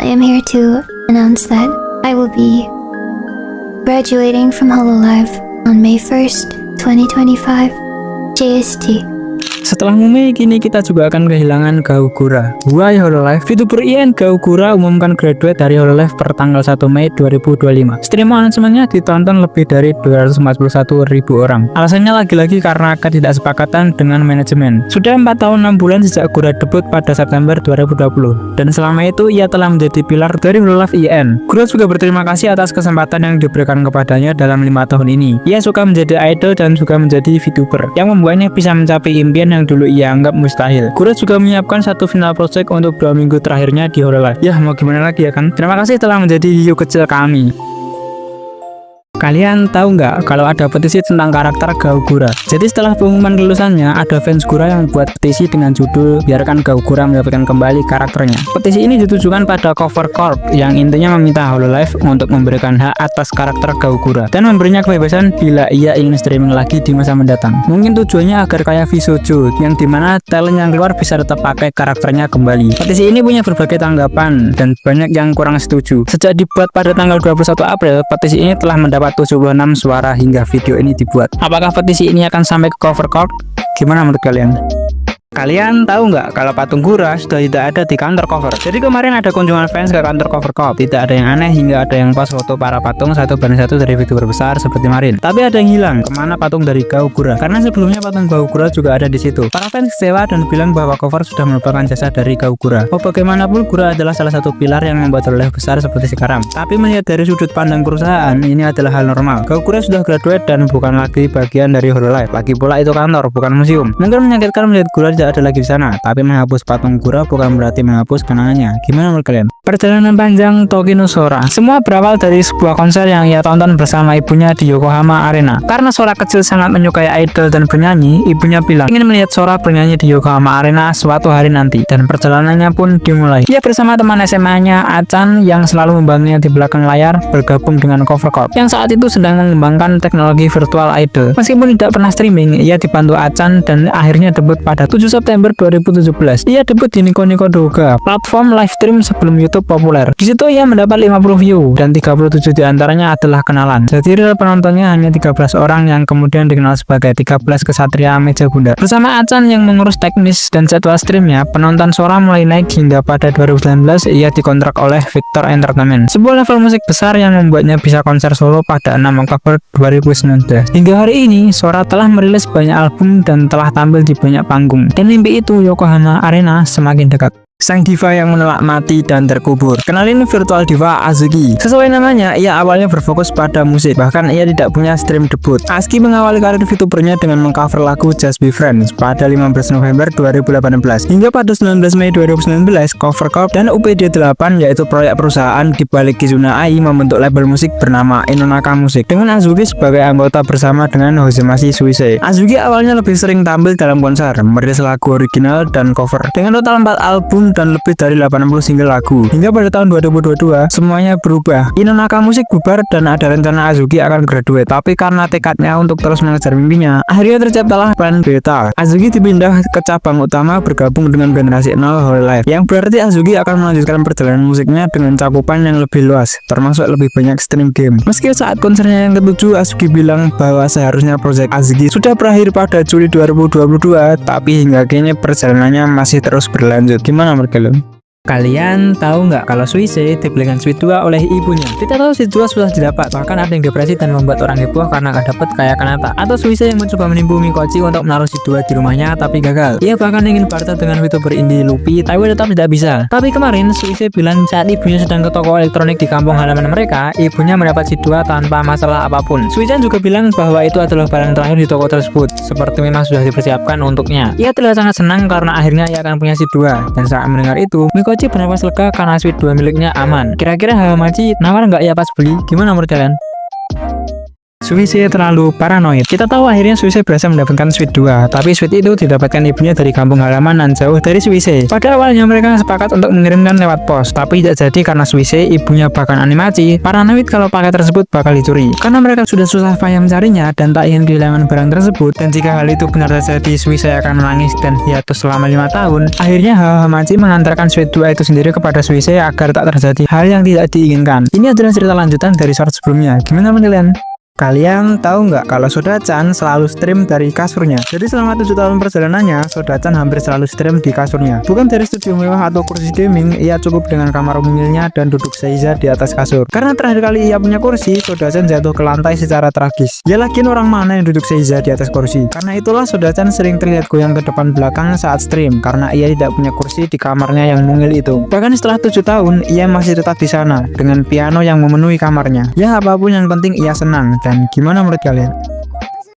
am here to announce that I will be graduating from Hololive on May 1st, 2025, JST. Setelah Mumi, kini kita juga akan kehilangan Gaugura. Why Hololive? VTuber IN Gaugura umumkan graduate dari Hololive per tanggal 1 Mei 2025. Stream announcementnya ditonton lebih dari 241.000 orang. Alasannya lagi-lagi karena ketidaksepakatan dengan manajemen. Sudah 4 tahun 6 bulan sejak Gura debut pada September 2020. Dan selama itu ia telah menjadi pilar dari Hololive IN. Gura juga berterima kasih atas kesempatan yang diberikan kepadanya dalam 5 tahun ini. Ia suka menjadi idol dan juga menjadi VTuber yang membuatnya bisa mencapai impian yang dulu ia anggap mustahil. Gura juga menyiapkan satu final project untuk 2 minggu terakhirnya di Hololive. Ya mau gimana lagi ya kan. Terima kasih telah menjadi hiu kecil kami. Kalian tahu nggak kalau ada petisi tentang karakter Gaugura? Jadi setelah pengumuman kelulusannya, ada fans Gura yang buat petisi dengan judul biarkan Gaugura mendapatkan kembali karakternya. Petisi ini ditujukan pada Cover Corp yang intinya meminta Hololive untuk memberikan hak atas karakter Gaugura dan memberinya kebebasan bila ia ingin streaming lagi di masa mendatang. Mungkin tujuannya agar kayak Visojo yang dimana talent yang keluar bisa tetap pakai karakternya kembali. Petisi ini punya berbagai tanggapan dan banyak yang kurang setuju. Sejak dibuat pada tanggal 21 April, petisi ini telah mendapat 76 suara hingga video ini dibuat. Apakah petisi ini akan sampai ke Cover Corp? Gimana menurut kalian? Kalian tahu nggak kalau patung Gura sudah tidak ada di kantor Cover? Jadi kemarin ada kunjungan fans ke kantor Cover Corp. Tidak ada yang aneh hingga ada yang post foto para patung satu banding satu dari VTuber besar seperti kemarin. Tapi ada yang hilang. Kemana patung dari Gaugura? Karena sebelumnya patung Gaugura juga ada di situ. Para fans kecewa dan bilang bahwa Cover sudah melupakan jasa dari Gaugura. Oh bagaimanapun Gura adalah salah satu pilar yang membuat Hololive besar seperti sekarang. Tapi melihat dari sudut pandang perusahaan, ini adalah hal normal. Gaugura sudah graduate dan bukan lagi bagian dari Hololive. Lagi pula itu kantor, bukan museum. Mungkin menyakitkan melihat Gura tidak ada lagi di sana, tapi menghapus patung Gura bukan berarti menghapus kenangannya. Gimana menurut kalian? Perjalanan panjang Tokino Sora. Semua berawal dari sebuah konser yang ia tonton bersama ibunya di Yokohama Arena. Karena Sora kecil sangat menyukai idol dan bernyanyi, ibunya bilang ingin melihat Sora bernyanyi di Yokohama Arena suatu hari nanti. Dan perjalanannya pun dimulai. Ia bersama teman SMA-nya Achan yang selalu membantunya di belakang layar bergabung dengan Cover Corp yang saat itu sedang mengembangkan teknologi virtual idol. Meskipun tidak pernah streaming, ia dibantu Achan dan akhirnya debut pada 7 September 2017. Ia debut di Nico Nico Douga, platform live stream sebelum YouTube populer. Di situ ia mendapat 50 view dan 37 diantaranya adalah kenalan. Jadi real penontonnya hanya 13 orang yang kemudian dikenal sebagai 13 kesatria meja bundar. Bersama Achan yang mengurus teknis dan jadwal streamnya, penonton Sora mulai naik hingga pada 2019 ia dikontrak oleh Victor Entertainment. Sebuah level musik besar yang membuatnya bisa konser solo pada 6 Oktober 2019. Hingga hari ini, Sora telah merilis banyak album dan telah tampil di banyak panggung. Dan mimpi itu Yokohama Arena semakin dekat. Sang diva yang menolak mati dan terkubur. Kenalin virtual diva Azuki. Sesuai namanya, ia awalnya berfokus pada musik, bahkan ia tidak punya stream debut. Azuki mengawali karir VTubernya dengan mengcover lagu Just Be Friends pada 15 November 2018. Hingga pada 19 Mei 2019, Cover Corp dan UPD8 yaitu proyek perusahaan di balik Kizuna Ai membentuk label musik bernama Inonaka Music dengan Azuki sebagai anggota bersama dengan Hozemashi Suisei. Azuki awalnya lebih sering tampil dalam konser, merilis lagu original dan cover dengan total 4 album dan lebih dari 80 single lagu. Hingga pada tahun 2022 semuanya berubah. Inonaka Music bubar dan ada rencana Azuki akan graduate, tapi karena tekadnya untuk terus mengejar mimpinya, akhirnya terciptalah plan beta. Azuki dipindah ke cabang utama bergabung dengan generasi 0 Hololive, yang berarti Azuki akan melanjutkan perjalanan musiknya dengan cakupan yang lebih luas, termasuk lebih banyak stream game. Meski saat konsernya yang ke-7 Azuki bilang bahwa seharusnya project Azuki sudah berakhir pada Juli 2022, tapi hingga kini perjalanannya masih terus berlanjut. Gimana menurut kalian? Kalian tahu nggak kalau Suisei dibelikan Sweet 2 oleh ibunya? Kita tahu Sweet 2 sudah didapat, bahkan ada yang depresi dan membuat orang heboh karena nggak dapat kayak Kanata. Atau Suisei yang mencoba menipu Mikochi untuk menaruh Sweet 2 di rumahnya tapi gagal. Ia bahkan ingin barter dengan VTuber indie Luffy, tapi tetap tidak bisa. Tapi kemarin Suisei bilang saat ibunya sedang ke toko elektronik di kampung halaman mereka, ibunya mendapat Sweet 2 tanpa masalah apapun. Suisei juga bilang bahwa itu adalah barang terakhir di toko tersebut, seperti memang sudah dipersiapkan untuknya. Ia terlihat sangat senang karena akhirnya ia akan punya Sweet 2, dan saat mendengar itu, Mikochi bernapas lega karena Sweet 2 miliknya aman. Kira-kira Hamachi nawar nggak ya pas beli? Gimana menurut kalian? Suise terlalu paranoid. Kita tahu akhirnya Suise berhasil mendapatkan Sweet 2, tapi Sweet itu didapatkan ibunya dari kampung halaman nan jauh dari Suise. Pada awalnya mereka sepakat untuk mengirimkan lewat pos, tapi tidak jadi karena Suise ibunya bahkan animaci paranoid kalau paket tersebut bakal dicuri. Karena mereka sudah susah payah mencarinya dan tak ingin kehilangan barang tersebut, dan jika hal itu benar terjadi, Suise akan menangis dan hiatus selama 5 tahun. Akhirnya Hamachi mengantarkan Sweet 2 itu sendiri kepada Suise agar tak terjadi hal yang tidak diinginkan. Ini adalah cerita lanjutan dari short sebelumnya. Gimana menurut kalian? Kalian tahu nggak kalau Soda-chan selalu stream dari kasurnya? Jadi selama 7 tahun perjalanannya, Soda-chan hampir selalu stream di kasurnya. Bukan dari studio mewah atau kursi gaming, ia cukup dengan kamar umumnya dan duduk seiza di atas kasur. Karena terakhir kali ia punya kursi, Soda-chan jatuh ke lantai secara tragis. Ya lagi orang mana yang duduk seiza di atas kursi? Karena itulah Soda-chan sering terlihat goyang ke depan belakang saat stream, karena ia tidak punya kursi di kamarnya yang mungil itu. Bahkan setelah 7 tahun, ia masih tetap di sana, dengan piano yang memenuhi kamarnya. Ya apapun yang penting ia senang. Dan gimana menurut kalian?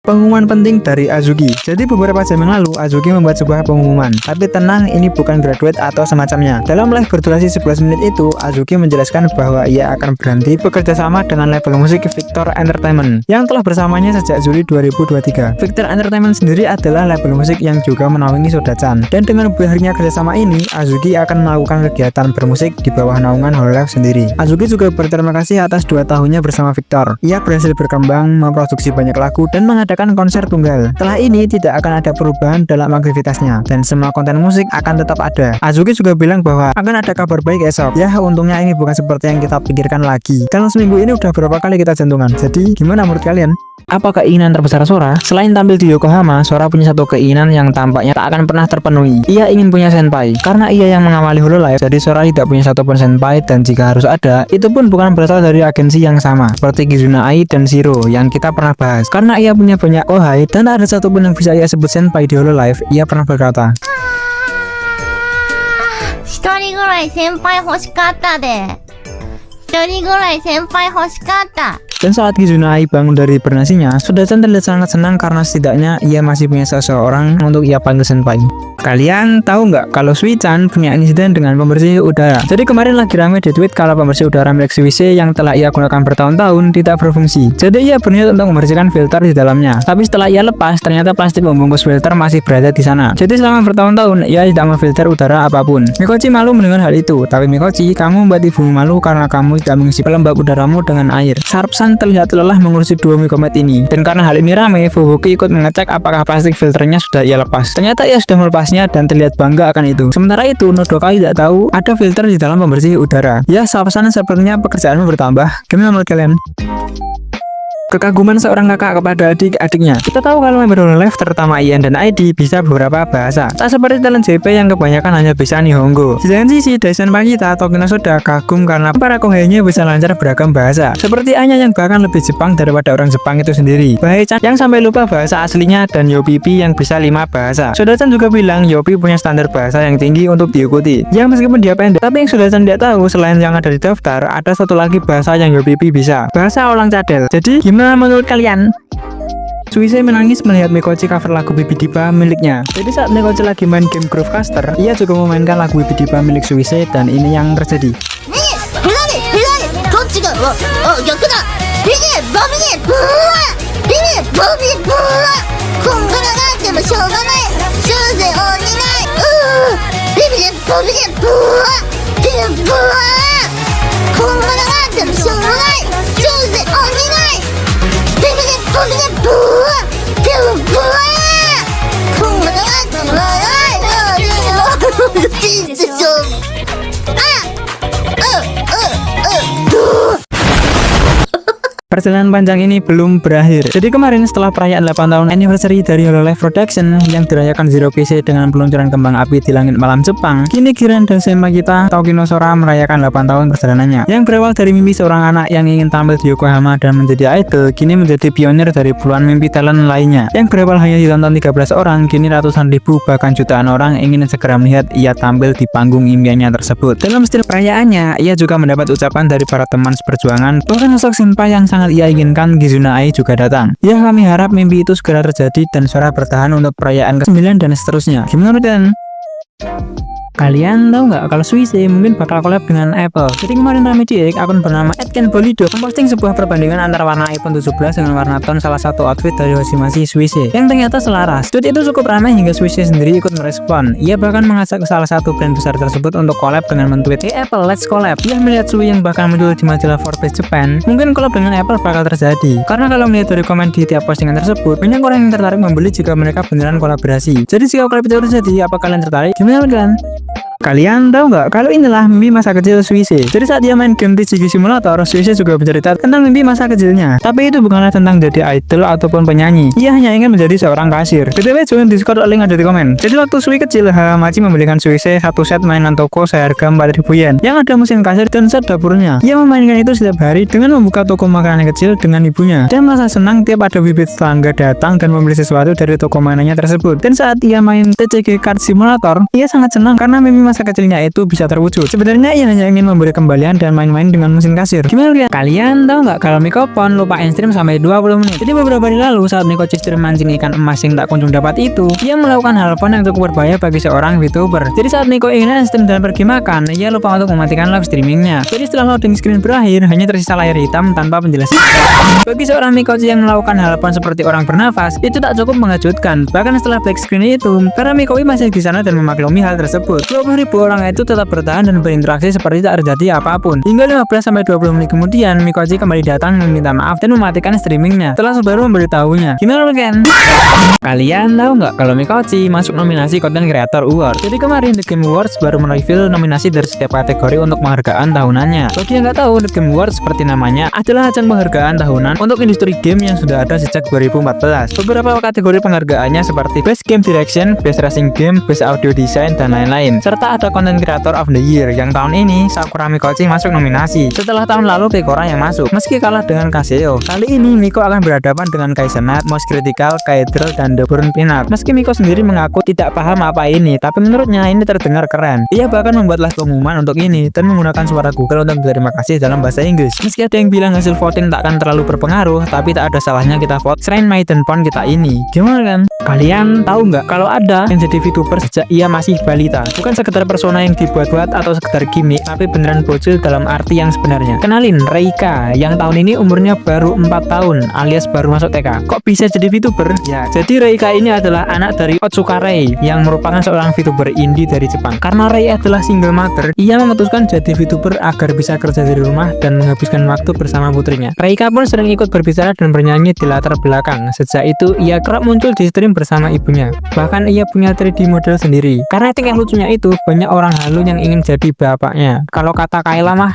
Pengumuman penting dari Azuki. Jadi beberapa jam yang lalu Azuki membuat sebuah pengumuman. Tapi tenang, ini bukan graduate atau semacamnya. Dalam live berdurasi 11 menit itu, Azuki menjelaskan bahwa ia akan berhenti bekerja sama dengan label musik Victor Entertainment yang telah bersamanya sejak Juli 2023. Victor Entertainment sendiri adalah label musik yang juga menaungi Soda-chan. Dan dengan berakhirnya kerjasama ini, Azuki akan melakukan kegiatan bermusik di bawah naungan Hololive sendiri. Azuki juga berterima kasih atas 2 tahunnya bersama Victor. Ia berhasil berkembang, memproduksi banyak lagu, dan mengadakan konser tunggal. Setelah ini tidak akan ada perubahan dalam aktivitasnya dan semua konten musik akan tetap ada. Azuki juga bilang bahwa akan ada kabar baik esok. Ya untungnya ini bukan seperti yang kita pikirkan lagi. Dalam seminggu ini udah berapa kali kita jantungan. Jadi gimana menurut kalian? Apa keinginan terbesar Sora? Selain tampil di Yokohama, Sora punya satu keinginan yang tampaknya tak akan pernah terpenuhi. Ia ingin punya senpai. Karena ia yang mengawali Hololive, jadi Sora tidak punya satupun senpai, dan jika harus ada, itu pun bukan berasal dari agensi yang sama, seperti Kizuna Ai dan Shiro yang kita pernah bahas. Karena ia punya banyak kohai dan tak ada satupun yang bisa ia sebut senpai di Hololive, ia pernah berkata, 一人ぐらい先輩欲しかったで。一人ぐらい先輩欲しかった。 Dan saat Kizuna Ai bangun dari hibernasinya, Soda-chan terlihat sangat senang karena setidaknya ia masih punya seseorang untuk ia panggil senpai. Kalian tahu nggak kalau Sui-chan punya insiden dengan pembersih udara? Jadi kemarin lagi rame di tweet kalau pembersih udara milik Suise yang telah ia gunakan bertahun-tahun tidak berfungsi. Jadi ia berniat untuk membersihkan filter di dalamnya. Tapi setelah ia lepas, ternyata plastik pembungkus filter masih berada di sana. Jadi selama bertahun-tahun ia tidak memfilter udara apapun. Mikochi malu mendengar hal itu. Tapi Mikochi, kamu membuat ibumu malu karena kamu tidak mengisi pelembab udaramu dengan air. Sharp-san terlihat lelah mengurusi 2 mikomet ini. Dan karena hal ini rame, Fubuki ikut mengecek apakah plastik filternya sudah ia lepas. Ternyata ia sudah melepasnya dan terlihat bangga akan itu. Sementara itu, Nodoka tidak tahu ada filter di dalam pembersih udara. Ya, Sharp-san sepertinya pekerjaanmu bertambah. Gimana menurut kalian? Kekaguman seorang kakak kepada adik-adiknya. Kita tahu kalau member Hololive terutama Ian dan ID bisa beberapa bahasa. Tak seperti talent JP yang kebanyakan hanya bisa Nihongo. Di lain sisi, Daisen kita Tokino Soda kagum karena para kohainya bisa lancar beragam bahasa. Seperti Anya yang bahkan lebih Jepang daripada orang Jepang itu sendiri. Bahai-chan yang sampai lupa bahasa aslinya dan Yopipi yang bisa 5 bahasa. Soda-chan juga bilang Yopi punya standar bahasa yang tinggi untuk diikuti. Ya meskipun dia pendek, tapi yang Soda-chan tidak tahu selain yang ada di daftar, ada satu lagi bahasa yang Yopipi bisa. Bahasa Olang Cadel. Jadi gimana menurut kalian? Suise menangis melihat Mikochi cover lagu Baby Diva miliknya. Jadi saat Mikochi lagi main game Grovecaster, ia juga memainkan lagu Baby Diva milik Suise dan ini yang terjadi. Perjalanan panjang ini belum berakhir. Jadi kemarin setelah perayaan 8 tahun anniversary dari Hololive Production yang dirayakan Zero PC dengan peluncuran kembang api di langit malam Jepang, kini Kiran dan senpai kita Tokino Sora merayakan 8 tahun perjalanannya. Yang berawal dari mimpi seorang anak yang ingin tampil di Yokohama dan menjadi idol, kini menjadi pionir dari puluhan mimpi talent lainnya. Yang berawal hanya ditonton 13 orang, kini ratusan ribu bahkan jutaan orang ingin segera melihat ia tampil di panggung impiannya tersebut. Dalam setiap perayaannya, ia juga mendapat ucapan dari para teman seperjuangan, bahkan sosok senpai yang sangat ia inginkan Kizuna Ai juga datang. Ya kami harap mimpi itu segera terjadi dan Sora bertahan untuk perayaan ke-9 dan seterusnya. Gimana menurut kalian? Kalian tahu nggak kalau Suisse mungkin bakal collab dengan Apple? Jadi kemarin rame di X, akun bernama @kenbolido memposting sebuah perbandingan antara warna iPhone 17 dengan warna tone salah satu outfit dari Hoshimachi Suisse yang ternyata selaras. Tweet itu cukup ramai hingga Suisse sendiri ikut merespon. Ia bahkan mengajak salah satu brand besar tersebut untuk collab dengan men-tweet, "Hey Apple, let's collab." Ia melihat Sui yang bahkan muncul di majalah Forbes Japan, mungkin collab dengan Apple bakal terjadi. Karena kalau melihat dari komen di tiap postingan tersebut, banyak orang yang tertarik membeli jika mereka beneran kolaborasi. Jadi jika collab itu terjadi, apa kalian tertarik? Gimana kalian? Kalian tahu nggak kalau inilah mimpi masa kecil Suisse? Jadi saat dia main game TCG Simulator, Suisse juga bercerita tentang mimpi masa kecilnya. Tapi itu bukanlah tentang jadi idol ataupun penyanyi. Ia hanya ingin menjadi seorang kasir. BTW join Discord, link ada di komen. Jadi waktu Sui kecil, Hamachi membelikan Suisse satu set mainan toko seharga 4.000 yen yang ada mesin kasir dan set dapurnya. Ia memainkan itu setiap hari dengan membuka toko makanan kecil dengan ibunya dan merasa senang tiap ada bibit tetangga datang dan membeli sesuatu dari toko mainannya tersebut. Dan saat ia main TCG Card Simulator, ia sangat senang karena mimpi masa kecilnya itu bisa terwujud. Sebenarnya ia hanya ingin memberi kembalian dan main-main dengan mesin kasir. Gimana kalian? Kalian tahu nggak kalau Mikopon lupain stream sampai 20 menit? Jadi beberapa hari lalu saat Mikochi stream mancing ikan emas yang tak kunjung dapat itu, ia melakukan hal fun yang cukup berbahaya bagi seorang VTuber. Jadi saat Miko ingin stream dan pergi makan, ia lupa untuk mematikan live streamingnya. Jadi setelah loading screen berakhir, hanya tersisa layar hitam tanpa penjelasan. Bagi seorang Mikochi yang melakukan hal fun seperti orang bernafas, itu tak cukup mengejutkan. Bahkan setelah black screen itu, karena Mikochi masih di sana dan memaklumi hal tersebut, 20.000 orang itu tetap bertahan dan berinteraksi seperti tak terjadi apapun. Hingga 15-20 menit kemudian, Mikochi kembali datang meminta maaf dan mematikan streamingnya setelah baru memberitahunya. Gimana kalian? Kalian tahu nggak kalau Mikochi masuk nominasi Content Creator Award? Jadi kemarin The Game Awards baru mereveal nominasi dari setiap kategori untuk penghargaan tahunannya. Bagi yang nggak tahu, The Game Awards seperti namanya adalah ajang penghargaan tahunan untuk industri game yang sudah ada sejak 2014. Beberapa kategori penghargaannya seperti Best Game Direction, Best Racing Game, Best Audio Design, dan lain-lain. Serta ada Content Creator of the Year yang tahun ini Sakura Mikochi masuk nominasi setelah tahun lalu Pekora yang masuk. Meski kalah dengan Kaseo, kali ini Miko akan berhadapan dengan Kaizenat, Most Critical, Kaedrel, dan The Burn Peanut. Meski Miko sendiri mengaku tidak paham apa ini, tapi menurutnya ini terdengar keren. Ia bahkan membuatlah pengumuman untuk ini dan menggunakan suara Google untuk berterima kasih dalam bahasa Inggris. Meski ada yang bilang hasil voting tak akan terlalu berpengaruh, tapi tak ada salahnya kita vote Shrine Maiden Pond kita ini. Gimana kan? Kalian tahu nggak kalau ada yang jadi VTuber sejak ia masih balita? Bukan sekedar persona yang dibuat-buat atau sekedar gimmick, tapi beneran bocil dalam arti yang sebenarnya. Kenalin Reika yang tahun ini umurnya baru 4 tahun alias baru masuk TK. Kok bisa jadi VTuber? Ya, jadi Reika ini adalah anak dari Otsuka Rei yang merupakan seorang VTuber indie dari Jepang. Karena Rei adalah single mother, ia memutuskan jadi VTuber agar bisa kerja dari rumah dan menghabiskan waktu bersama putrinya. Reika pun sering ikut berbicara dan bernyanyi di latar belakang. Sejak itu ia kerap muncul di stream bersama ibunya. Bahkan ia punya 3D model sendiri. Karena tingkah lucunya itu, banyak orang halu yang ingin jadi bapaknya. Kalau kata Kayla mah,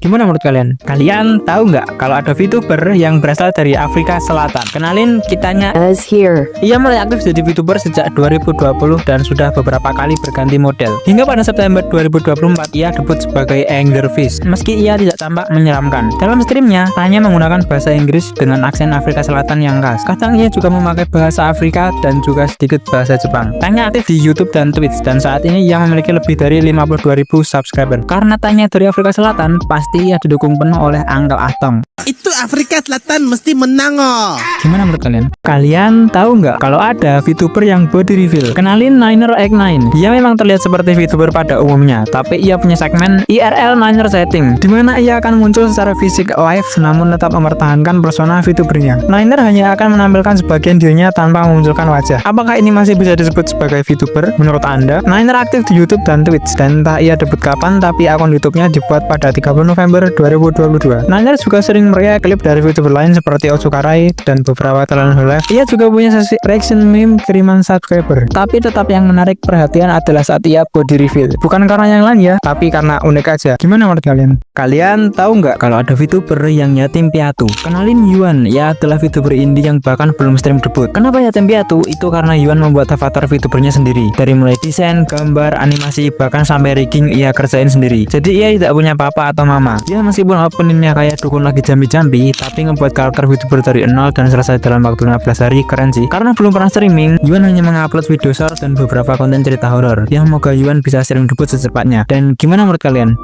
gimana menurut kalian? Kalian tahu nggak kalau ada VTuber yang berasal dari Afrika Selatan? Kenalin kitanya As here. Ia mulai aktif jadi VTuber sejak 2020 dan sudah beberapa kali berganti model. Hingga pada September 2024 ia debut sebagai Anglerfish. Meski ia tidak tampak menyeramkan. Dalam streamnya, hanya menggunakan bahasa Inggris dengan aksen Afrika Selatan yang khas. Kadang ia juga memakai bahasa Afrika dan juga sedikit bahasa Jepang. Tanya aktif di YouTube dan Twitch dan saat ini ia memiliki lebih dari 52.000 subscriber. Karena Tanya dari Afrika Selatan, pasti ia didukung penuh oleh Uncle Atong. Itu Afrika Selatan mesti menang oh. Gimana menurut kalian? Kalian tahu nggak kalau ada VTuber yang body reveal? Kenalin Niner X9. Dia memang terlihat seperti VTuber pada umumnya, tapi ia punya segmen IRL Niner Setting, di mana ia akan muncul secara fisik live namun tetap mempertahankan persona VTubernya. Niner hanya akan menampilkan sebagian dirinya tanpa memunculkan wajah. Apakah ini masih bisa disebut sebagai VTuber menurut Anda? Niner aktif di YouTube dan Twitch dan entah ia debut kapan, tapi akun YouTube-nya dibuat pada 30 November 2022. Niner juga sering meriak klip dari VTuber lain seperti Otsuka Rei dan beberapa talent live. Ia juga punya sesi reaction meme kiriman subscriber. Tapi tetap yang menarik perhatian adalah saat ia body reveal. Bukan karena yang lain ya, tapi karena unik aja. Gimana menurut kalian? Kalian tahu nggak kalau ada VTuber yang yatim piatu? Kenalin Yuan, ia adalah VTuber indie yang bahkan belum stream debut. Kenapa yatim piatu? Itu karena Yuan membuat avatar VTubernya sendiri. Dari mulai desain, gambar, animasi, bahkan sampai rigging ia kerjain sendiri. Jadi ia tidak punya papa atau mama. Dia meskipun openingnya kayak dukun lagi jambi-jambi, tapi ngebuat karakter VTuber dari nol dan selesai dalam waktu 15 hari, keren sih. Karena belum pernah streaming, Yuan hanya mengupload video short dan beberapa konten cerita horor. Yang moga Yuan bisa sering debut secepatnya. Dan gimana menurut kalian?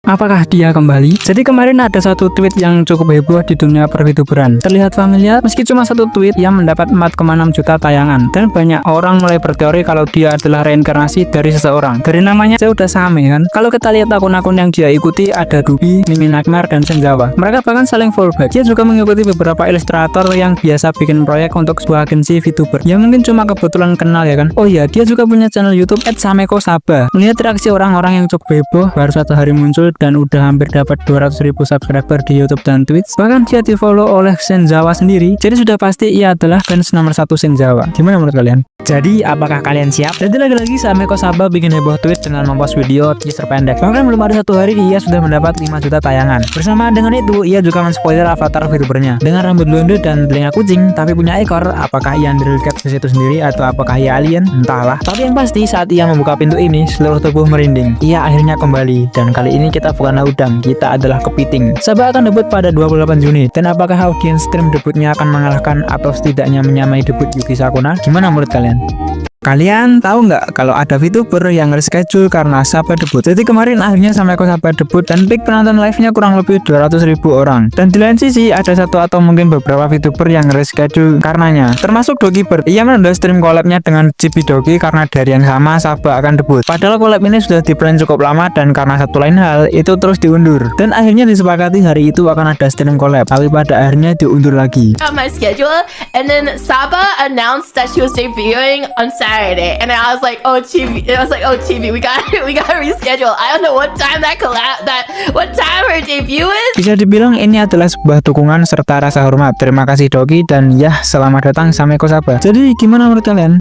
Apakah dia kembali? Jadi kemarin ada satu tweet yang cukup heboh di dunia per-VTuberan. Terlihat familiar meski cuma satu tweet yang mendapat 4,6 juta tayangan. Dan banyak orang mulai berteori kalau dia adalah reinkarnasi dari seseorang. Dari namanya saya udah sama kan. Kalau kita lihat akun-akun yang dia ikuti ada Dubi, Mimi Nightmare, dan Senjawa. Mereka bahkan saling fallback. Dia juga mengikuti beberapa ilustrator yang biasa bikin proyek untuk sebuah agensi VTuber. Ya mungkin cuma kebetulan kenal ya kan. Oh iya, dia juga punya channel YouTube @samekosaba. Melihat reaksi orang-orang yang cukup heboh, baru satu hari muncul dan udah hampir dapat 200.000 subscriber di YouTube dan Twitch. Bahkan dia di follow oleh Senjawa sendiri. Jadi sudah pasti ia adalah fans nomor 1 Senjawa. Gimana menurut kalian? Jadi apakah kalian siap? Jadi lagi-lagi Samekosaba bikin heboh tweet dengan mempost video teaser pendek. Bahkan belum ada satu hari ia sudah mendapat 5 juta tayangan. Bersama dengan itu ia juga men-spoiler avatar VTubernya dengan rambut blonde dan telinga kucing tapi punya ekor. Apakah ia Andrew Cat itu sendiri atau apakah ia alien? Entahlah. Tapi yang pasti saat ia membuka pintu ini seluruh tubuh merinding. Ia akhirnya kembali dan kali ini kita bukanlah udang, kita adalah kepiting. Saba akan debut pada 28 Juni. Dan apakah audiens stream debutnya akan mengalahkan atau setidaknya menyamai debut Yuki Sakuna? Gimana menurut kalian? Kalian tahu nggak kalau ada VTuber yang reschedule karena Saba debut? Jadi kemarin akhirnya Samekosaba debut dan peak penonton live-nya kurang lebih 200.000 orang. Dan di lain sisi ada satu atau mungkin beberapa VTuber yang reschedule karenanya. Termasuk Dogiber. Ia menunda stream collab-nya dengan Chibi Dogi karena dari yang sama Saba akan debut. Padahal collab ini sudah diplan cukup lama dan karena satu lain hal itu terus diundur. Dan akhirnya disepakati hari itu akan ada stream collab, tapi pada akhirnya diundur lagi. On my schedule, and then Saba announced that she was debuting on Saturday, and I was like, "Oh, TV!" We got to reschedule. I don't know what time what time her debut is. Bisa dibilang ini adalah sebuah dukungan serta rasa hormat. Terima kasih Dogi dan ya selamat datang Samekosaba. Jadi gimana menurut kalian?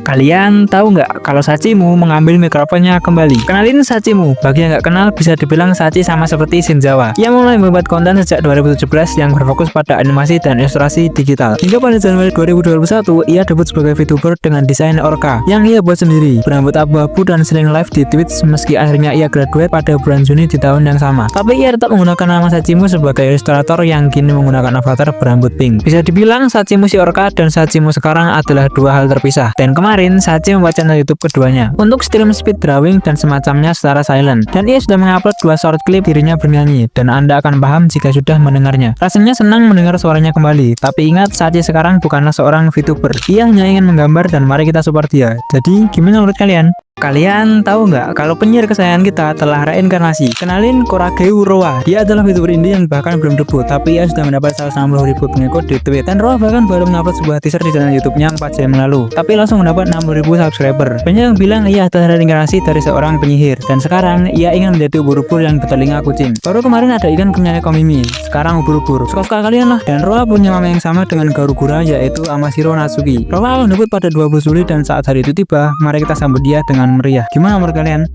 Kalian tahu nggak kalau Sachimu mengambil mikrofonnya kembali? Kenalin Sachimu. Bagi yang nggak kenal bisa dibilang Sachi sama seperti Senjawa. Ia mulai membuat konten sejak 2017 yang berfokus pada animasi dan ilustrasi digital. Hingga pada Januari 2021 ia debut sebagai VTuber dengan desain orca yang ia buat sendiri, berambut abu-abu dan sering live di Twitch meski akhirnya ia graduate pada bulan Juni di tahun yang sama. Tapi ia tetap menggunakan nama Sachimu sebagai ilustrator yang kini menggunakan avatar berambut pink. Bisa dibilang Sachimu si orca dan Sachimu sekarang adalah dua hal terpisah. Dan kemarin Sachi membuat channel YouTube keduanya untuk stream speed drawing dan semacamnya secara silent. Dan ia sudah mengupload 2 short clip dirinya bernyanyi dan Anda akan paham jika sudah mendengarnya. Rasanya senang mendengar suaranya kembali. Tapi ingat, Sachi sekarang bukanlah seorang VTuber. Ia hanya ingin menggambar dan mari kita support dia. Jadi gimana menurut kalian? Kalian tahu nggak kalau penyiar kesayangan kita telah reinkarnasi? Kenalin Korageu Roa. Dia adalah VTuber indie yang bahkan belum debut, tapi ia sudah mendapat 160.000 pengikut di Twitch. Dan Roa bahkan baru mengupload sebuah teaser di channel YouTube-nya 4 jam lalu, tapi langsung mendapat 60.000 subscriber. Banyak yang bilang ia adalah reinkarnasi dari seorang penyihir, dan sekarang ia ingin menjadi ubur-ubur yang bertelinga kucing. Baru kemarin ada ikan punya Komimi, sekarang ubur-ubur. Suka-suka kalian lah. Dan Roa punya nama yang sama dengan Garugura, yaitu Amashiro Natsuki. Roa akan debut pada 20 Juli dan saat hari itu tiba, mari kita sambut dia dengan meriah. Gimana menurut kalian?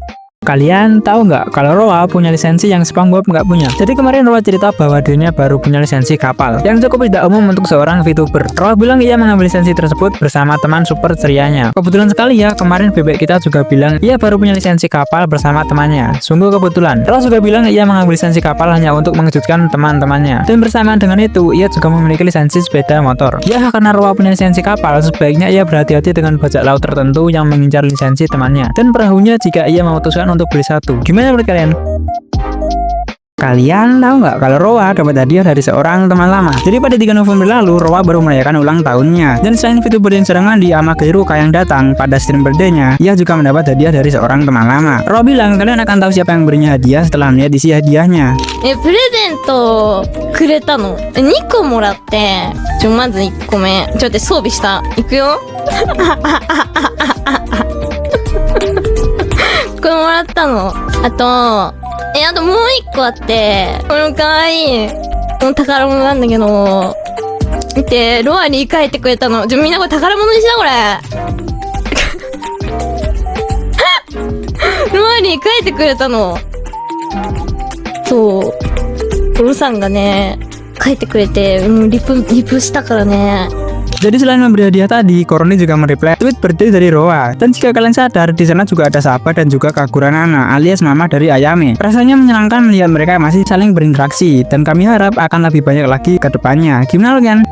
Kalian tahu nggak kalau Roa punya lisensi yang SpongeBob nggak punya? Jadi kemarin Roa cerita bahwa dirinya baru punya lisensi kapal yang cukup tidak umum untuk seorang VTuber. Roa bilang ia mengambil lisensi tersebut bersama teman super cerianya. Kebetulan sekali ya, kemarin bebek kita juga bilang ia baru punya lisensi kapal bersama temannya. Sungguh kebetulan. Roa juga bilang ia mengambil lisensi kapal hanya untuk mengejutkan teman-temannya. Dan bersamaan dengan itu, ia juga memiliki lisensi sepeda motor. Ya, karena Roa punya lisensi kapal, sebaiknya ia berhati-hati dengan bajak laut tertentu yang mengincar lisensi temannya. Dan perahunya jika ia memutuskan untuk beli satu. Gimana menurut kalian? Kalian tahu nggak kalau Roa dapat hadiah dari seorang teman lama? Jadi pada 3 November lalu, Roa baru merayakan ulang tahunnya. Dan selain VTuber yang serangan di Amageiruka yang datang pada stream birthday-nya, ia juga mendapat hadiah dari seorang teman lama. Roa bilang kalian akan tahu siapa yang berinya hadiah setelah melihat isi hadiahnya. プレゼントくれたの。2個もらって、まず1個目。ちょっと待って装備した。いくよ。これもらったの。あともう1個あって、これもかわいい。この宝物なんだけど、見て、ロアに書いてくれたの。みんなこれ宝物にしたこれ。ロアに書いてくれたの。そう。ロさんがね、書いてくれて、リプしたからね。Jadi selain memberi hadiah tadi, Koroni juga mereply tweet birthday dari Roa. Dan jika kalian sadar, di sana juga ada Saba dan juga Kagura Nana alias mama dari Ayame. Rasanya menyenangkan melihat mereka masih saling berinteraksi dan kami harap akan lebih banyak lagi ke depannya. Gimana kalian?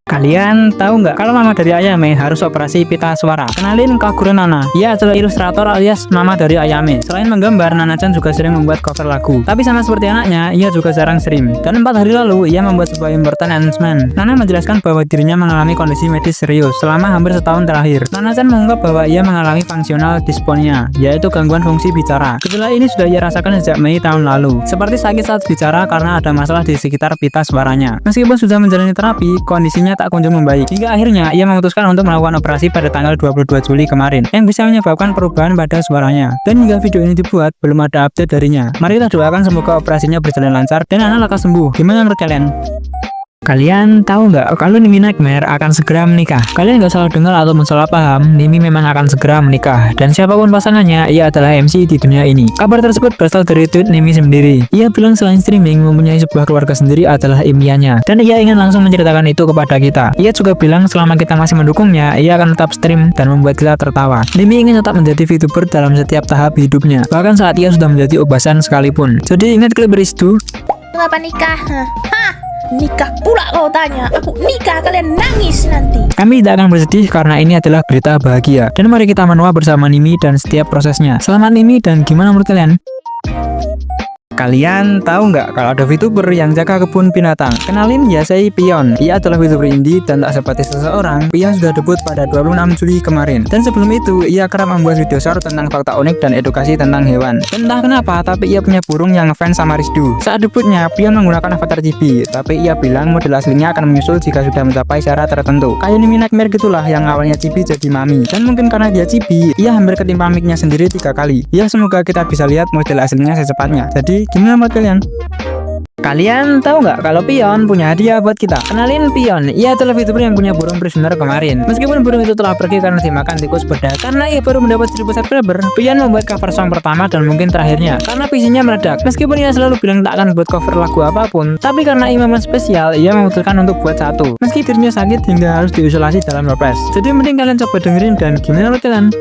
Kalian tahu nggak kalau mama dari Ayame harus operasi pita suara? Kenalin Kagura Nana. Ia adalah ilustrator alias mama dari Ayame. Selain menggambar, Nana-chan juga sering membuat cover lagu. Tapi sama seperti anaknya, ia juga jarang stream. Dan 4 hari lalu, ia membuat sebuah important announcement. Nana menjelaskan bahwa dirinya mengalami kondisi medis serius selama hampir setahun terakhir. Nana-chan mengungkap bahwa ia mengalami functional dysphonia, yaitu gangguan fungsi bicara. Gejala ini sudah ia rasakan sejak Mei tahun lalu. Seperti sakit saat bicara karena ada masalah di sekitar pita suaranya. Meskipun sudah menjalani terapi, kondisinya tak kunjung membaik, hingga akhirnya ia memutuskan untuk melakukan operasi pada tanggal 22 Juli kemarin yang bisa menyebabkan perubahan pada suaranya. Dan hingga video ini dibuat, belum ada update darinya. Mari kita doakan semoga operasinya berjalan lancar dan Nana lekas sembuh. Gimana menurut kalian? Kalian tahu nggak kalau Nimi Nightmare akan segera menikah? Kalian nggak salah dengar ataupun salah paham, Nimi memang akan segera menikah. Dan siapapun pasangannya, ia adalah MC di dunia ini. Kabar tersebut berasal dari tweet Nimi sendiri. Ia bilang selain streaming, mempunyai sebuah keluarga sendiri adalah impiannya. Dan ia ingin langsung menceritakan itu kepada kita. Ia juga bilang selama kita masih mendukungnya, ia akan tetap stream dan membuat kita tertawa. Nimi ingin tetap menjadi VTuber dalam setiap tahap hidupnya, bahkan saat ia sudah menjadi obasan sekalipun. Jadi ingat klip itu. Kenapa nikah? Hah? Nikah pula kau tanya. Aku nikah, kalian nangis nanti. Kami tidak akan bersedih karena ini adalah berita bahagia. Dan mari kita menua bersama Nimi dan setiap prosesnya. Selamat Nimi, dan gimana menurut kalian? Kalian tahu nggak kalau ada VTuber yang jaga kebun binatang? Kenalin Yasei Pion. Ia adalah VTuber indie dan tak seperti seseorang. Pion sudah debut pada 26 Juli kemarin. Dan sebelum itu, ia kerap membuat video short tentang fakta unik dan edukasi tentang hewan. Dan entah kenapa, tapi ia punya burung yang fans sama Rizdu. Saat debutnya, Pion menggunakan avatar chibi, tapi ia bilang model aslinya akan menyusul jika sudah mencapai syarat tertentu. Kayak Nimi Nightmare gitulah yang awalnya chibi jadi mami. Dan mungkin karena dia chibi, ia hampir ketimpa mic-nya sendiri 3 kali. Ya semoga kita bisa lihat model aslinya secepatnya. Jadi gimana menurut kalian? Kalian tahu nggak kalau Pion punya hadiah buat kita? Kenalin Pion, ia adalah VTuber yang punya burung prisoner kemarin. Meskipun burung itu telah pergi karena dimakan tikus bedak, karena ia baru mendapat 1000 subscriber, Pion membuat cover song pertama dan mungkin terakhirnya. Karena visinya meledak, meskipun ia selalu bilang tak akan buat cover lagu apapun, tapi karena ini momen spesial, ia memutuskan untuk buat satu. Meski dirinya sakit hingga harus diisolasi dalam Roblox. Jadi mending kalian coba dengerin dan gimana menurut kalian?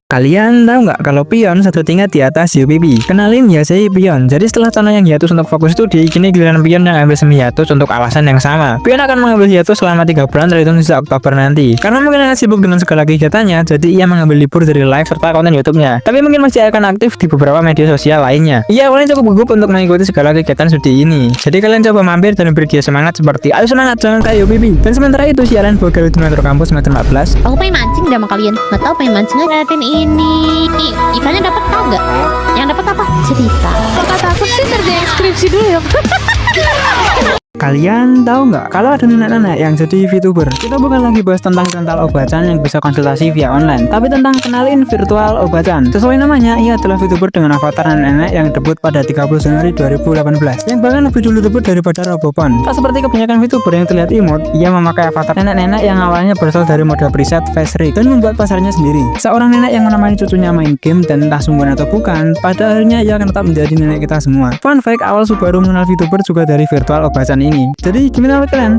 Kalian tahu nggak kalau Pion satu tingkat di atas UPP? Kenalin Yasei Pion. Jadi setelah tanah yang hiatus untuk fokus studi, kini giliran Pion yang ambil semi hiatus untuk alasan yang sama. Pion akan mengambil hiatus selama 3 bulan terhitung sisa Oktober nanti. Karena mungkin akan sibuk dengan segala kegiatannya, jadi ia mengambil libur dari live serta konten YouTube-nya. Tapi mungkin masih akan aktif di beberapa media sosial lainnya. Ia awalnya cukup gugup untuk mengikuti segala kegiatan studi ini. Jadi kalian coba mampir dan beri dia semangat seperti ayo semangat jangan kayak UPP. Dan sementara itu siaran Bogal di Metro Kampus semester 14. Aku pengen mancing sama kalian. Nggak tahu pengen mancing aja. Liatin ini. Ikannya dapat tau nggak? Yang dapat apa? Cerita. Kok kata aku sih ngerjain skripsi dulu ya? Kalian tahu nggak kalau ada nenek-nenek yang jadi VTuber? Kita bukan lagi bahas tentang rental obacan yang bisa konsultasi via online, tapi tentang kenalin virtual obacan. Sesuai namanya, ia adalah VTuber dengan avatar nenek yang debut pada 30 Januari 2018, yang bahkan lebih dulu debut daripada Robopon. Tak seperti kebanyakan VTuber yang terlihat imut, ia memakai avatar nenek-nenek yang awalnya berasal dari mode preset face rig dan membuat pasarnya sendiri. Seorang nenek yang menemani cucunya main game dan entah sungguhan atau bukan, pada akhirnya ia akan tetap menjadi nenek kita semua. Fun fact, awal Subaru mengenal VTuber juga dari virtual obacan ini. Jadi gimana menurut kalian?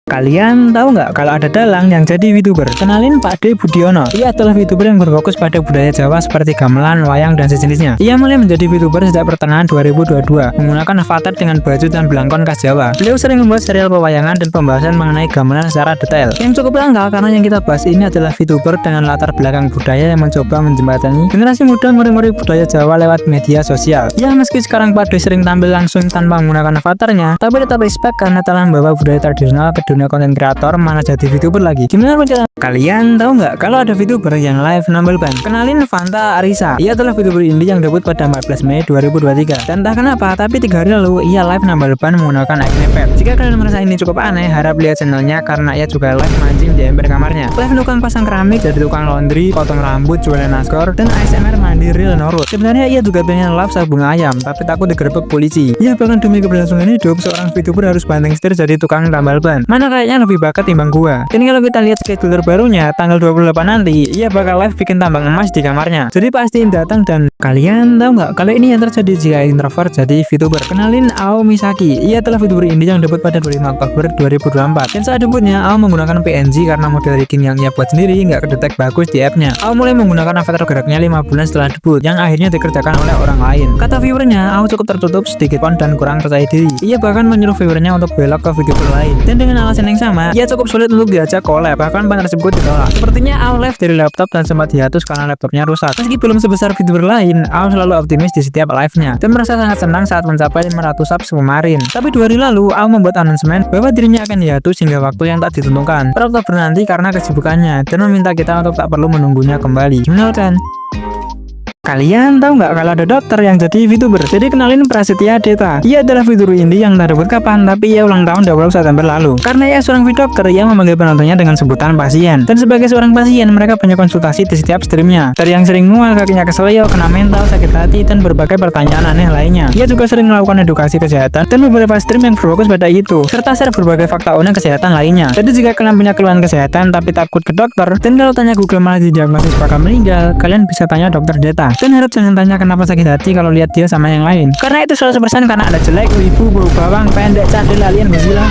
Kalian tahu nggak kalau ada dalang yang jadi VTuber? Kenalin Pak D Budiono. Ia adalah VTuber yang berfokus pada budaya Jawa seperti gamelan, wayang, dan sejenisnya. Ia mulai menjadi VTuber sejak pertengahan 2022 menggunakan avatar dengan baju dan belangkon khas Jawa. Beliau sering membuat serial pewayangan dan pembahasan mengenai gamelan secara detail. Yang cukup langka karena yang kita bahas ini adalah VTuber dengan latar belakang budaya yang mencoba menjembatani generasi muda murid-murid budaya Jawa lewat media sosial. Ya meski sekarang Pak D sering tampil langsung tanpa menggunakan avatarnya, tapi tetap respect karena telah membawa budaya tradisional ke dunia konten kreator, mana jadi VTuber lagi. Gimana menurut kalian? Tahu nggak kalau ada VTuber yang live nambal ban? Kenalin Fanta Arisa. Ia adalah VTuber indie yang debut pada 14 Mei 2023. Dan entah kenapa, tapi 3 hari lalu ia live nambal ban menggunakan Acne Pad. Jika kalian merasa ini cukup aneh, harap lihat channelnya karena ia juga live mancing di ember kamarnya. Live tukang pasang keramik, jadi tukang laundry, potong rambut, jualan naskor, dan ASMR mandi real nurut. Sebenarnya ia juga pengen live sabung ayam, tapi takut digerebek polisi. Ia bahkan demi keberlangsungan hidup, seorang VTuber harus banting setir jadi tukang tambal ban. Mana karena kayaknya lebih bakat timbang gua. Dan kalau kita lihat schedule terbarunya, tanggal 28 nanti, ia bakal live bikin tambang emas di kamarnya. Jadi pastiin datang. Dan kalian tahu nggak kalau ini yang terjadi jika introvert jadi VTuber? Kenalin Ao Misaki. Ia adalah VTuber indie yang debut pada 25 Oktober 2024. Dan saat debutnya, Ao menggunakan PNG karena model rigging yang ia buat sendiri nggak kedetek bagus di appnya. Ao mulai menggunakan avatar geraknya 5 bulan setelah debut, yang akhirnya dikerjakan oleh orang lain. Kata viewernya, Ao cukup tertutup, sedikit pon dan kurang percaya diri. Ia bahkan menyuruh viewernya untuk belok ke VTuber lain. Dan dengan alasan yang sama, ia cukup sulit untuk diajak collab, bahkan ban tersebut ditolak. Sepertinya Ao live dari laptop dan sempat hiatus karena laptopnya rusak. Meski belum sebesar VTuber lain, Ao selalu optimis di setiap live-nya dan merasa sangat senang saat mencapai 500 subs kemarin. Tapi 2 hari lalu, Ao membuat announcement bahwa dirinya akan hiatus hingga waktu yang tak ditentukan per Oktober nanti karena kesibukannya, dan meminta kita untuk tak perlu menunggunya kembali. Gimana kan? Kalian tahu nggak kalau ada dokter yang jadi VTuber? Jadi kenalin Prasetya Deta. Ia adalah VTuber indie yang tak debut kapan, tapi ia ulang tahun 20 September lalu. Karena ia seorang dokter, ia memanggil penontonnya dengan sebutan pasien. Dan sebagai seorang pasien, mereka punya konsultasi di setiap streamnya. Dari yang sering mual, kakinya keselio, kena mental, sakit hati, dan berbagai pertanyaan aneh lainnya. Ia juga sering melakukan edukasi kesehatan dan beberapa stream yang berfokus pada itu, serta share berbagai fakta unik kesehatan lainnya. Jadi jika kalian punya keluhan kesehatan tapi takut ke dokter, dan kalau tanya Google malah didiagnosis bakal meninggal, kalian bisa tanya dokter Deta. Dan harap jangan tanya kenapa sakit hati kalau lihat dia sama yang lain, karena itu 100% karena ada jelek, wibu, bau bawang, pendek, cadel, alien, Godzilla.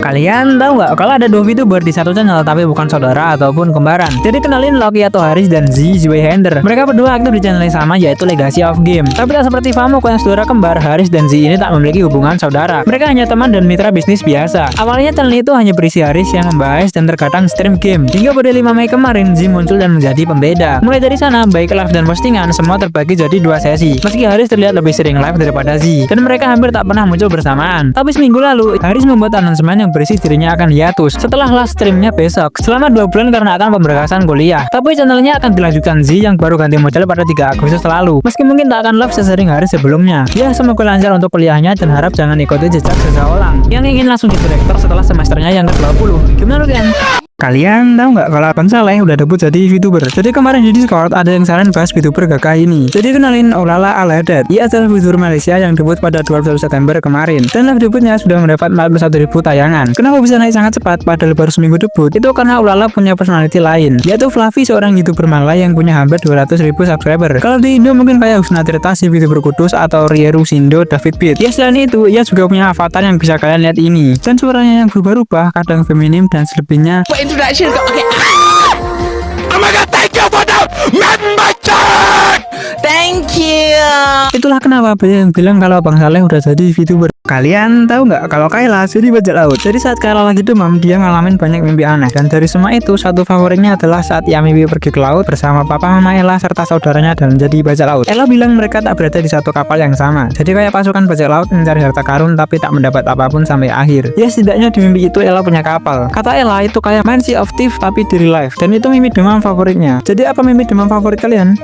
Kalian tahu nggak kalau ada 2 VTuber di satu channel tapi bukan saudara ataupun kembaran? Jadi kenalin Loki atau Haris dan Z Zweihander. Mereka berdua aktif di channel yang sama, yaitu Legacy of Game. Tapi tak seperti Famoko yang saudara kembar, Haris dan Z ini tak memiliki hubungan saudara. Mereka hanya teman dan mitra bisnis biasa. Awalnya channel itu hanya berisi Haris yang membahas dan terkadang stream game. Hingga pada 5 Mei kemarin, Z muncul dan menjadi pembeda. Mulai dari sana, baik live dan postingan semua terbagi jadi 2 sesi. Meski Haris terlihat lebih sering live daripada Z, dan mereka hampir tak pernah muncul bersamaan. Tapi seminggu lalu, Haris membuat announcement yang berisi dirinya akan hiatus setelah last streamnya besok selama 2 bulan karena akan pemberkasan kuliah. Tapi channelnya akan dilanjutkan Z yang baru ganti model pada 3 Agustus lalu. Meski mungkin tak akan live sesering Haris sebelumnya. Ya, semoga lancar untuk kuliahnya dan harap jangan ikuti jejak seseorang yang ingin langsung jadi direktur setelah semesternya yang ke-20. Gimana kan? Kalian tahu nggak kalau Abang Saleh udah debut jadi VTuber? Jadi kemarin di Discord ada yang saran bahas VTuber gagah ini. Jadi kenalin Olala Aladat. Ia adalah VTuber Malaysia yang debut pada 21 September kemarin. Dan live debutnya sudah mendapat 41.000 tayangan. Kenapa bisa naik sangat cepat padahal baru seminggu debut? Itu karena Olala punya personality lain, yaitu Fluffy, seorang YouTuber Malay yang punya hampir 200.000 subscriber. Kalau di Indo mungkin kayak Husna Tirta, si VTuber Kudus, atau Rieru Sindo, David Beat. Ya selain itu, ia juga punya avatar yang bisa kalian lihat ini. Dan suaranya yang berubah-ubah, kadang feminim dan selebihnya. Introduction. Okay. Oh my god, thank you for the membership. Thank you. Itulah kenapa banyak yang bilang kalau Bang Saleh udah jadi VTuber. Kalian tahu nggak kalau Kayla jadi bajak laut? Jadi saat Kayla lagi demam, dia ngalamin banyak mimpi aneh. Dan dari semua itu, satu favoritnya adalah saat ia mimpi pergi ke laut bersama papa mama Ella serta saudaranya dan menjadi bajak laut. Ella bilang mereka tak berada di satu kapal yang sama. Jadi kayak pasukan bajak laut mencari harta karun tapi tak mendapat apapun sampai akhir. Ya setidaknya di mimpi itu Ella punya kapal. Kata Ella itu kayak main Sea of Thieves tapi di real life. Dan itu mimpi demam favoritnya. Jadi apa mimpi demam favorit kalian?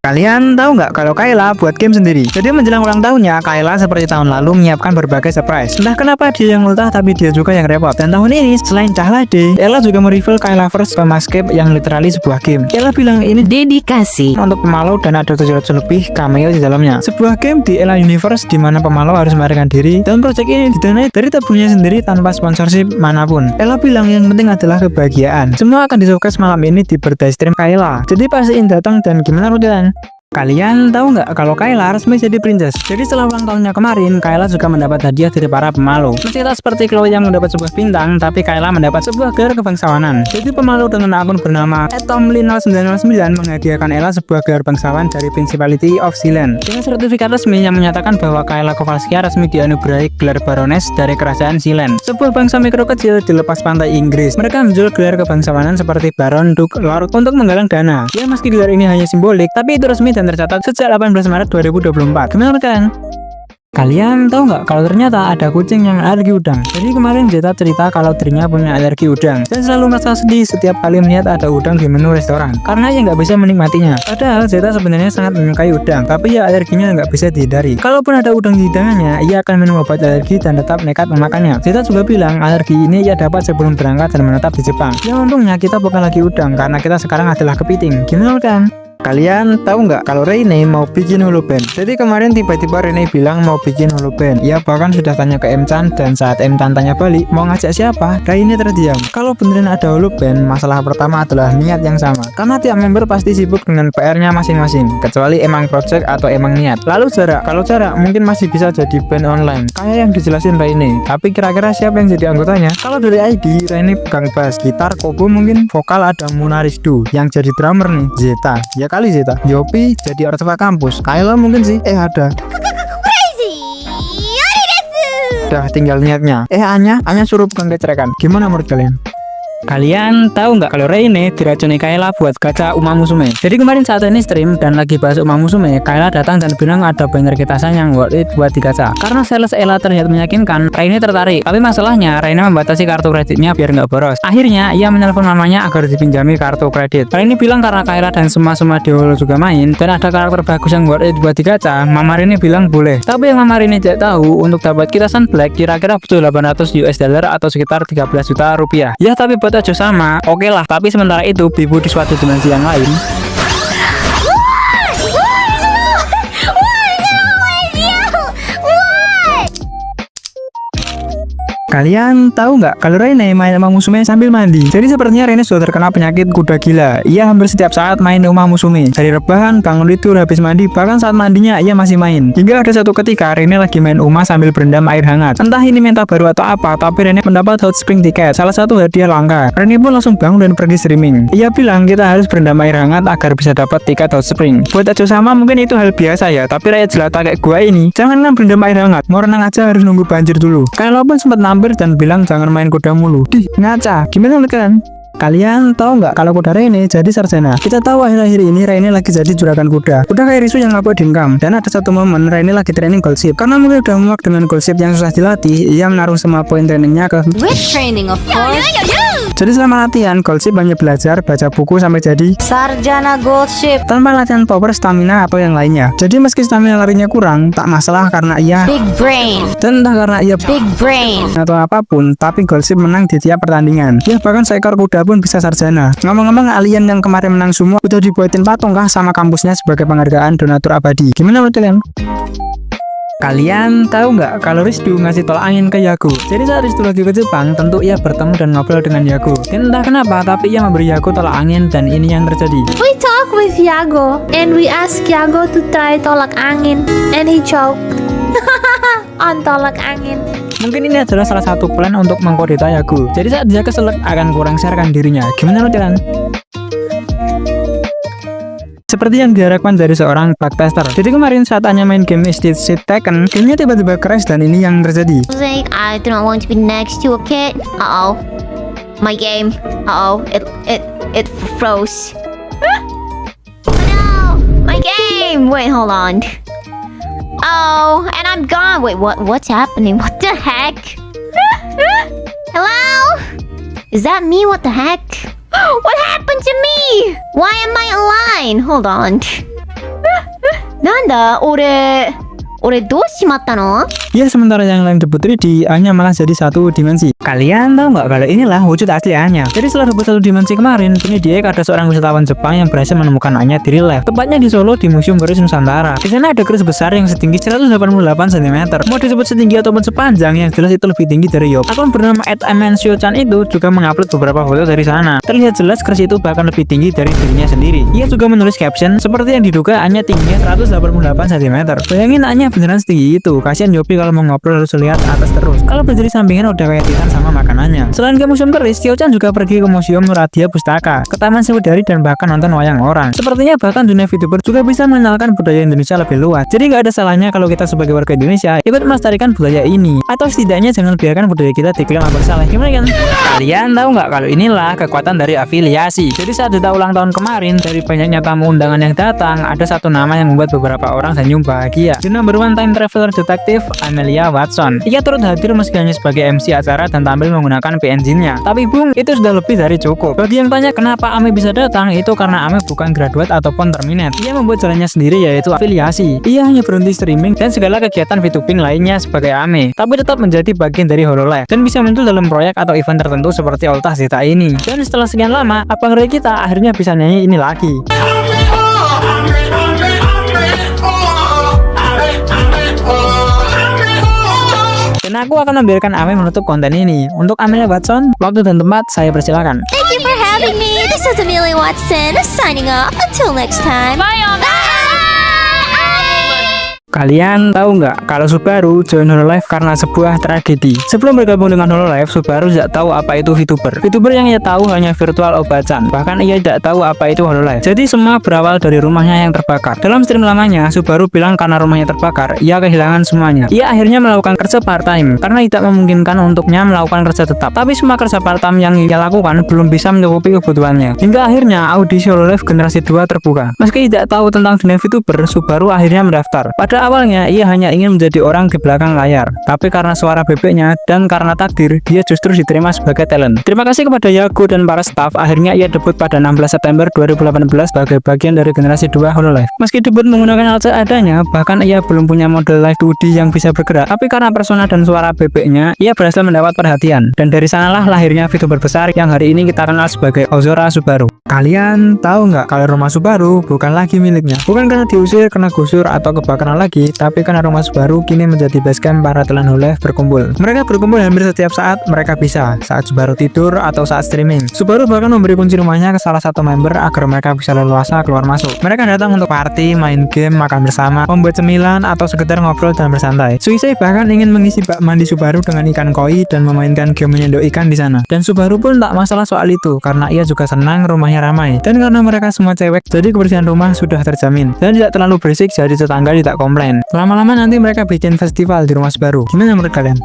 Kalian tahu nggak kalau Kayla buat game sendiri? Jadi menjelang ulang tahunnya, Kayla seperti tahun lalu menyiapkan berbagai surprise. Entah kenapa dia yang ultah tapi dia juga yang repot. Dan tahun ini selain Cahlade, Ella juga mereveal Kaylaverse Pemascape yang literally sebuah game. Ella bilang ini dedikasi untuk pemalau dan ada 700 lebih cameo di dalamnya. Sebuah game di Ella Universe di mana pemalau harus melarikan diri. Dan proyek ini didanai dari tabungnya sendiri tanpa sponsorship manapun. Ella bilang yang penting adalah kebahagiaan. Semua akan di-showcase malam ini di birthday stream Kayla. Jadi pastiin datang dan gimana kalian? Kalian tahu nggak kalau Kayla resmi jadi princess? Jadi setelah ulang tahunnya kemarin, Kayla juga mendapat hadiah dari para pemalu. Meski tak seperti Chloe yang mendapat sebuah bintang, tapi Kayla mendapat sebuah gelar kebangsawanan. Jadi pemalu dengan akun bernama @tomlin0909 menghadiahkan Ella sebuah gelar bangsawan dari Principality of Sealand dengan sertifikat resmi yang menyatakan bahwa Kayla Kowalska resmi dianugerahi gelar Baroness dari Kerajaan Sealand, sebuah bangsa mikro kecil di lepas pantai Inggris. Mereka menjual gelar kebangsawanan seperti Baron, Duke, Lord untuk menggalang dana. Ya meski gelar ini hanya simbolik, tapi itu resmi dan tercatat sejak 18 Maret 2024. Gimana kan? Kalian tahu nggak kalau ternyata ada kucing yang alergi udang? Jadi kemarin Zeta cerita kalau dirinya punya alergi udang dan selalu merasa sedih setiap kali melihat ada udang di menu restoran karena ia nggak bisa menikmatinya. Padahal Zeta sebenarnya sangat menyukai udang, tapi ya alerginya nggak bisa dihindari. Kalaupun ada udang di hidangannya, ia akan minum obat alergi dan tetap nekat memakannya. Zeta juga bilang alergi ini ia dapat sebelum berangkat dan menetap di Jepang. Ya untungnya kita bukan lagi udang karena kita sekarang adalah kepiting. Gimana kan? Kalian tahu nggak kalau Reine mau bikin holopen? Jadi kemarin tiba-tiba Reine bilang mau bikin holopen. Ia bahkan sudah tanya ke M-Chan, dan saat M-Chan tanya balik mau ngajak siapa, Reine terdiam. Kalau beneran ada holopen, masalah pertama adalah niat yang sama. Karena tiap member pasti sibuk dengan PR-nya masing-masing, kecuali emang project atau emang niat. Lalu jarak, kalau jarak mungkin masih bisa jadi band online, kayak yang dijelasin Reine. Tapi kira-kira siapa yang jadi anggotanya? Kalau dari ID, Reine pegang bass, gitar, Kobo mungkin vokal ada Munarisdu, yang jadi drummer nih Zeta. Ya kali Zeta. Yopi jadi artefak kampus. Kayla mungkin sih. Ada. Udah tinggal niatnya. Anya suruh pegang kecerekan. Gimana menurut kalian? Kalian tahu nggak kalau Reine diracuni Kayla buat gacha Uma Musume? Jadi kemarin saat ini stream dan lagi bahas Uma Musume, Kayla datang dan bilang ada banner kitasan yang worth it buat digacha. Karena sales Ella terlihat meyakinkan, Reine tertarik. Tapi masalahnya Reine membatasi kartu kreditnya biar nggak boros. Akhirnya ia menelpon mamanya agar dipinjami kartu kredit. Reine bilang karena Kayla dan semua di Holo juga main dan ada karakter bagus yang worth it buat digacha, Mama Reine bilang boleh. Tapi yang Mama Reine tidak tahu, untuk dapat kitasan black kira-kira butuh $800 atau sekitar 13 juta rupiah. Ya tapi buat aja sama, oke lah. Tapi sementara itu Bibu di suatu dimensi yang lain. Kalian tahu nggak kalau Reine main Uma Musume sambil mandi? Jadi sepertinya Reine sudah terkena penyakit kuda gila. Ia hampir setiap saat main Uma Musume. Dari rebahan, bangun tidur, habis mandi, bahkan saat mandinya ia masih main. Hingga ada satu ketika Reine lagi main Uma sambil berendam air hangat. Entah ini meta baru atau apa, tapi Reine mendapat hot spring ticket, salah satu hadiah langka. Reine pun langsung bangun dan pergi streaming. Ia bilang kita harus berendam air hangat agar bisa dapat tiket hot spring. Buat aja sama mungkin itu hal biasa ya, tapi rakyat jelata kayak gua ini jangan berendam air hangat. Mau renang aja harus nunggu banjir dulu. Kalau pun sempat dan bilang jangan main kuda mulu. Ngaca. Gimana kan? Kalian tahu nggak kalau kuda Reine jadi sarjana? Kita tahu akhir-akhir ini Reine lagi jadi juragan kuda. Udah kayak Risu yang ngapa dinkam. Dan ada satu momen Reine lagi training gold ship. Karena mungkin udah muak dengan gold ship yang susah dilatih, ia menaruh semua poin trainingnya ke With training of course. Jadi selama latihan, gold ship hanya belajar baca buku sampai jadi Sarjana Gold Ship. tanpa latihan power, stamina atau yang lainnya. Jadi meski stamina larinya kurang, tak masalah karena ia Big brain. dan entah karena ia Big brain. atau apapun, tapi gold ship menang di tiap pertandingan. Ya bahkan seekor kuda pun bisa sarjana. Ngomong-ngomong, alien yang kemarin menang semua udah dibuatin patung kah sama kampusnya sebagai penghargaan donatur abadi. Gimana menurut kalian? Kalian tahu nggak kalau Rizdu ngasih tolak angin ke Yago? Jadi saat Rizdu lagi ke Jepang, tentu ia bertemu dan ngobrol dengan Yago. Dan entah kenapa, tapi ia memberi Yago tolak angin dan ini yang terjadi. We talk with Yago and we ask Yago to try tolak angin and he choked on tolak angin. Mungkin ini adalah salah satu plan untuk mengkudeta Yago. Jadi saat dia keselak akan kurang sharekan dirinya. Gimana menurut kalian? Seperti yang diharapkan dari seorang backtester. Jadi kemarin saat Anya main game Street Tekken, gamenya tiba-tiba crash dan ini yang terjadi. Saying I do not want to be next to a kid. Uh-oh. My game. Uh-oh. It froze. Oh no! My game! Wait, hold on. Oh, and I'm gone. Wait, what's happening? What the heck? Hello? Is that me? What the heck? What happened to me? Why am I alive? Hold on. なんだ俺どうしまったの? Ya sementara yang lain debut 3D, Anya malah jadi satu dimensi. Kalian tahu nggak kalau inilah wujud asli Anya? Jadi setelah debut satu dimensi kemarin, kini dia ada seorang wisatawan Jepang yang berhasil menemukan Anya di real life. Tepatnya di Solo di Museum Keris Nusantara. Di sana ada keris besar yang setinggi 188 cm. Mau disebut setinggi ataupun sepanjang, yang jelas itu lebih tinggi dari Yop. Akun bernama @amensio-chan itu juga mengupload beberapa foto dari sana. Terlihat jelas keris itu bahkan lebih tinggi dari dirinya sendiri. Ia juga menulis caption seperti yang diduga Anya tingginya 188 cm. Bayangin Anya beneran setinggi itu. Kasian Yopi kalau mau ngobrol harus lihat atas terus. Kalau berdiri sampingan udah kayak Titan sama makanannya. Selain ke Museum Keris, Tio-chan juga pergi ke Museum Nuradia Pustaka, ke Taman Sewudari dan bahkan nonton wayang orang. Sepertinya bahkan dunia VTuber juga bisa mengenalkan budaya Indonesia lebih luas. Jadi nggak ada salahnya kalau kita sebagai warga Indonesia ikut melestarikan budaya ini. Atau setidaknya jangan biarkan budaya kita diklaim bersalah. Gimana kan? Kalian tahu nggak kalau inilah kekuatan dari afiliasi. Jadi saat duta ulang tahun kemarin, dari banyaknya tamu undangan yang datang, ada satu nama yang membuat beberapa orang senyum bahagia. The number one time traveler detective Amelia Watson. Ia turut hadir meski hanya sebagai MC acara dan tampil menggunakan PNG-nya. Tapi bung, itu sudah lebih dari cukup. Bagi yang tanya kenapa Ame bisa datang, itu karena Ame bukan graduate ataupun terminate. Ia membuat jalannya sendiri, yaitu afiliasi. Ia hanya berhenti streaming dan segala kegiatan VTubing lainnya sebagai Ame, tapi tetap menjadi bagian dari Hololive dan bisa muncul dalam proyek atau event tertentu seperti Ultah Zeta ini. Dan setelah sekian lama, abang Ray kita akhirnya bisa nyanyi ini lagi. aku akan membiarkan Ame menutup konten ini. Untuk Amelia Watson, waktu dan tempat saya persilakan. Thank you for having me. This is Amelia Watson signing off. Until next time. Bye, Om. Kalian tahu nggak kalau Subaru join Hololive karena sebuah tragedi? Sebelum bergabung dengan Hololive, Subaru tidak tahu apa itu VTuber. VTuber yang ia tahu hanya virtual Obacan. Bahkan ia tidak tahu apa itu Hololive. Jadi semua berawal dari rumahnya yang terbakar. Dalam stream lamanya, Subaru bilang karena rumahnya terbakar, ia kehilangan semuanya. Ia akhirnya melakukan kerja part-time karena tidak memungkinkan untuknya melakukan kerja tetap. Tapi semua kerja part-time yang ia lakukan belum bisa mencukupi kebutuhannya. Hingga akhirnya audisi Hololive generasi 2 terbuka. Meski tidak tahu tentang dunia VTuber, Subaru akhirnya mendaftar. Pada awalnya ia hanya ingin menjadi orang di belakang layar, tapi karena suara bebeknya dan karena takdir, dia justru diterima sebagai talent. Terima kasih kepada Yago dan para staff, akhirnya ia debut pada 16 September 2018 sebagai bagian dari generasi 2 Hololive. Meski debut menggunakan alat seadanya, bahkan ia belum punya model live 2D yang bisa bergerak, tapi karena persona dan suara bebeknya, ia berhasil mendapat perhatian. Dan dari sanalah lahirnya VTuber besar yang hari ini kita kenal sebagai Ozora Subaru. Kalian tahu nggak kalau rumah Subaru bukan lagi miliknya? Bukan karena diusir, kena gusur, atau kebakaran lagi, tapi karena rumah Subaru kini menjadi basecamp para talent Hololive berkumpul. Mereka berkumpul hampir setiap saat mereka bisa, saat Subaru tidur atau saat streaming. Subaru bahkan memberi kunci rumahnya ke salah satu member agar mereka bisa leluasa keluar masuk. Mereka datang untuk party, main game, makan bersama, membuat cemilan, atau sekedar ngobrol dan bersantai. Suisei bahkan ingin mengisi bak mandi Subaru dengan ikan koi dan memainkan game menyendok ikan di sana. Dan Subaru pun tak masalah soal itu karena ia juga senang rumahnya ramai. Dan karena mereka semua cewek, jadi kebersihan rumah sudah terjamin dan tidak terlalu berisik, jadi tetangga tidak komplain. Lama-lama nanti mereka bikin festival di rumah Subaru. Gimana menurut kalian?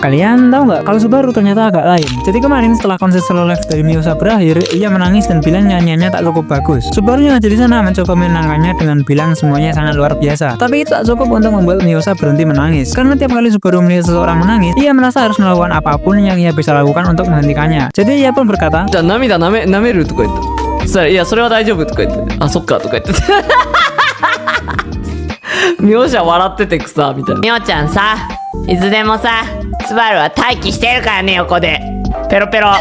Kalian tahu nggak kalau Subaru ternyata agak lain? Jadi kemarin setelah konser solo live dari Miusa berakhir, ia menangis dan bilang nyanyiannya tak cukup bagus. Subaru yang ada di sana mencoba menenangkannya dengan bilang semuanya sangat luar biasa. Tapi itu tak cukup untuk membuat Miusa berhenti menangis. Karena tiap kali Subaru melihat seseorang menangis, ia merasa harus melakukan apapun yang ia bisa lakukan untuk menghentikannya. Jadi ia pun berkata, じゃあ涙なめるとか言ってそしたらいやそれは大丈夫とか言ってあそっかとか言ってみおちゃん笑っててくさみたいなみおちゃんさ、いつでもさ、スバルは待機してるからね、横で。ペロペロ。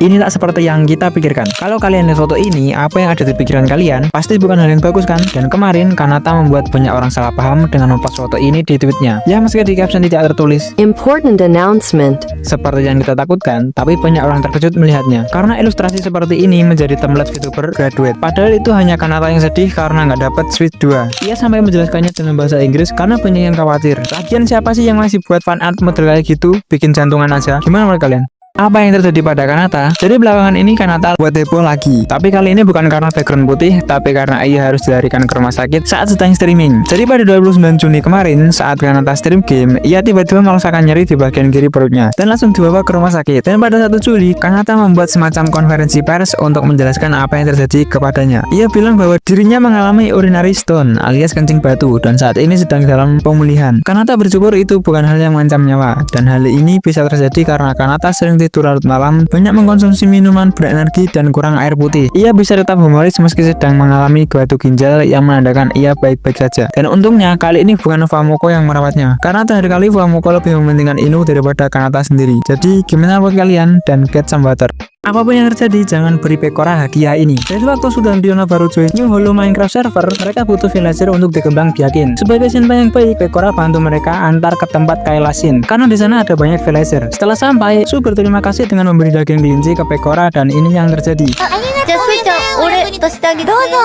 ini tak seperti yang kita pikirkan. Kalau kalian lihat foto ini, apa yang ada di pikiran kalian pasti bukan hal yang bagus kan? Dan kemarin Kanata membuat banyak orang salah paham dengan mempost foto ini di tweetnya. Ya meski di caption tidak tertulis Important announcement. seperti yang kita takutkan, tapi banyak orang terkejut melihatnya. Karena ilustrasi seperti ini menjadi template VTuber graduate. Padahal itu hanya Kanata yang sedih karena nggak dapat Switch 2. Ia sampai menjelaskannya dalam bahasa Inggris karena banyak yang khawatir. Lagian siapa sih yang masih buat fan art model kayak gitu? Bikin jantungan aja. Gimana menurut kalian? Apa yang terjadi pada Kanata? Jadi belakangan ini Kanata buat heboh lagi. Tapi kali ini bukan karena background putih, tapi karena ia harus dilarikan ke rumah sakit saat sedang streaming. Jadi pada 29 Juni kemarin, saat Kanata stream game, ia tiba-tiba merasakan nyeri di bagian kiri perutnya dan langsung dibawa ke rumah sakit. Dan pada 1 Juli, Kanata membuat semacam konferensi pers untuk menjelaskan apa yang terjadi kepadanya. Ia bilang bahwa dirinya mengalami urinary stone alias kencing batu dan saat ini sedang dalam pemulihan. Kanata bersyukur itu bukan hal yang mengancam nyawa dan hal ini bisa terjadi karena Kanata sering tidur larut malam, banyak mengkonsumsi minuman berenergi dan kurang air putih. Ia bisa tetap humoris meski sedang mengalami batu ginjal yang menandakan ia baik-baik saja. Dan untungnya kali ini bukan Fumoko yang merawatnya, karena terakhir kali Fumoko lebih mementingkan Inu daripada Kanata sendiri. Jadi gimana buat kalian dan get some water. Apapun yang terjadi, jangan beri Pekora hadiah ini. Jadi waktu Sudan Diona baru join New Holo Minecraft server, mereka butuh villager untuk dikembang biakin. Sebagai senpai yang baik, Pekora bantu mereka antar ke tempat Kailasin, karena di sana ada banyak villager. Setelah sampai, Su berterima kasih dengan memberi daging kelinci ke Pekora dan ini yang terjadi. じゃあスイちゃん俺としてあげてどうぞ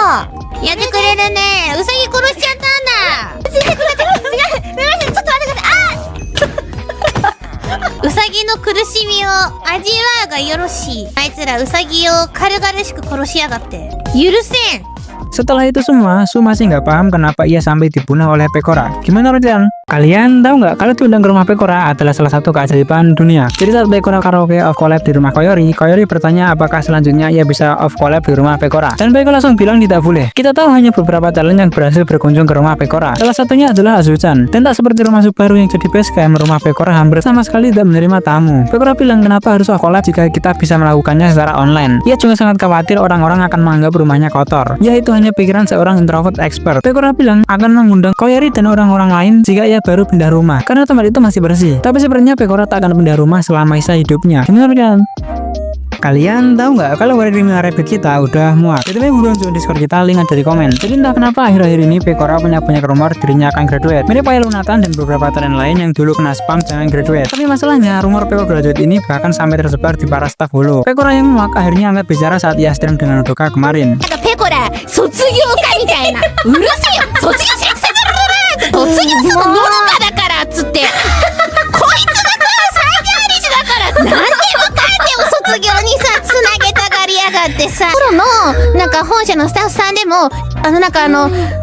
やってくれるねウサギ殺しちゃったんだ違うすいませんちょっと待ってくださいウサギの苦しみを味わうがよろしいあいつらウサギを軽々しく殺しやがって許せん Setelah itu semua, Su masih nggak paham kenapa ia sampai dibunuh oleh Pekora. Gimana menurut kalian? Kalian tahu nggak kalau diundang ke rumah Pekora adalah salah satu keajaiban dunia. Jadi saat Pekora karaoke off collab di rumah Koyori, Koyori bertanya apakah selanjutnya ia bisa off collab di rumah Pekora. Dan Pekora langsung bilang tidak boleh. Kita tahu hanya beberapa talent yang berhasil berkunjung ke rumah Pekora. Salah satunya adalah Azuchan. Dan tak seperti rumah Subaru yang jadi base camp, rumah Pekora hampir sama sekali tidak menerima tamu. Pekora bilang kenapa harus off collab jika kita bisa melakukannya secara online. Ia juga sangat khawatir orang-orang akan menganggap rumahnya kotor. Ya itu hanya pikiran seorang introvert expert. Pekora bilang akan mengundang Koyori dan orang-orang lain jika ia baru pindah rumah karena tempat itu masih bersih. Tapi sebenarnya Pekora tak akan pindah rumah selama sisa hidupnya. Gimana kalian? Kalian tahu nggak kalau criminal rabbit kita udah muak? Jadi buruan join Discord kita, link ada di komen. Jadi entah kenapa akhir-akhir ini Pekora punya rumor dirinya akan graduate. Mirip kayak Lunatan dan beberapa talent lain yang dulu kena spam jangan graduate. Tapi masalahnya rumor Pekora graduate ini bahkan sampai tersebar di para staff Holo. Pekora yang muak akhirnya angkat bicara saat ia stream dengan Nodoka kemarin. ペコラ卒業かみたいなうるせえよ卒業しなくて卒業するののどかだからっつってこいつだから最強理事だから何でもかんでも卒業にさつなげたがりやがってさプロのなんか本社のスタッフさんでも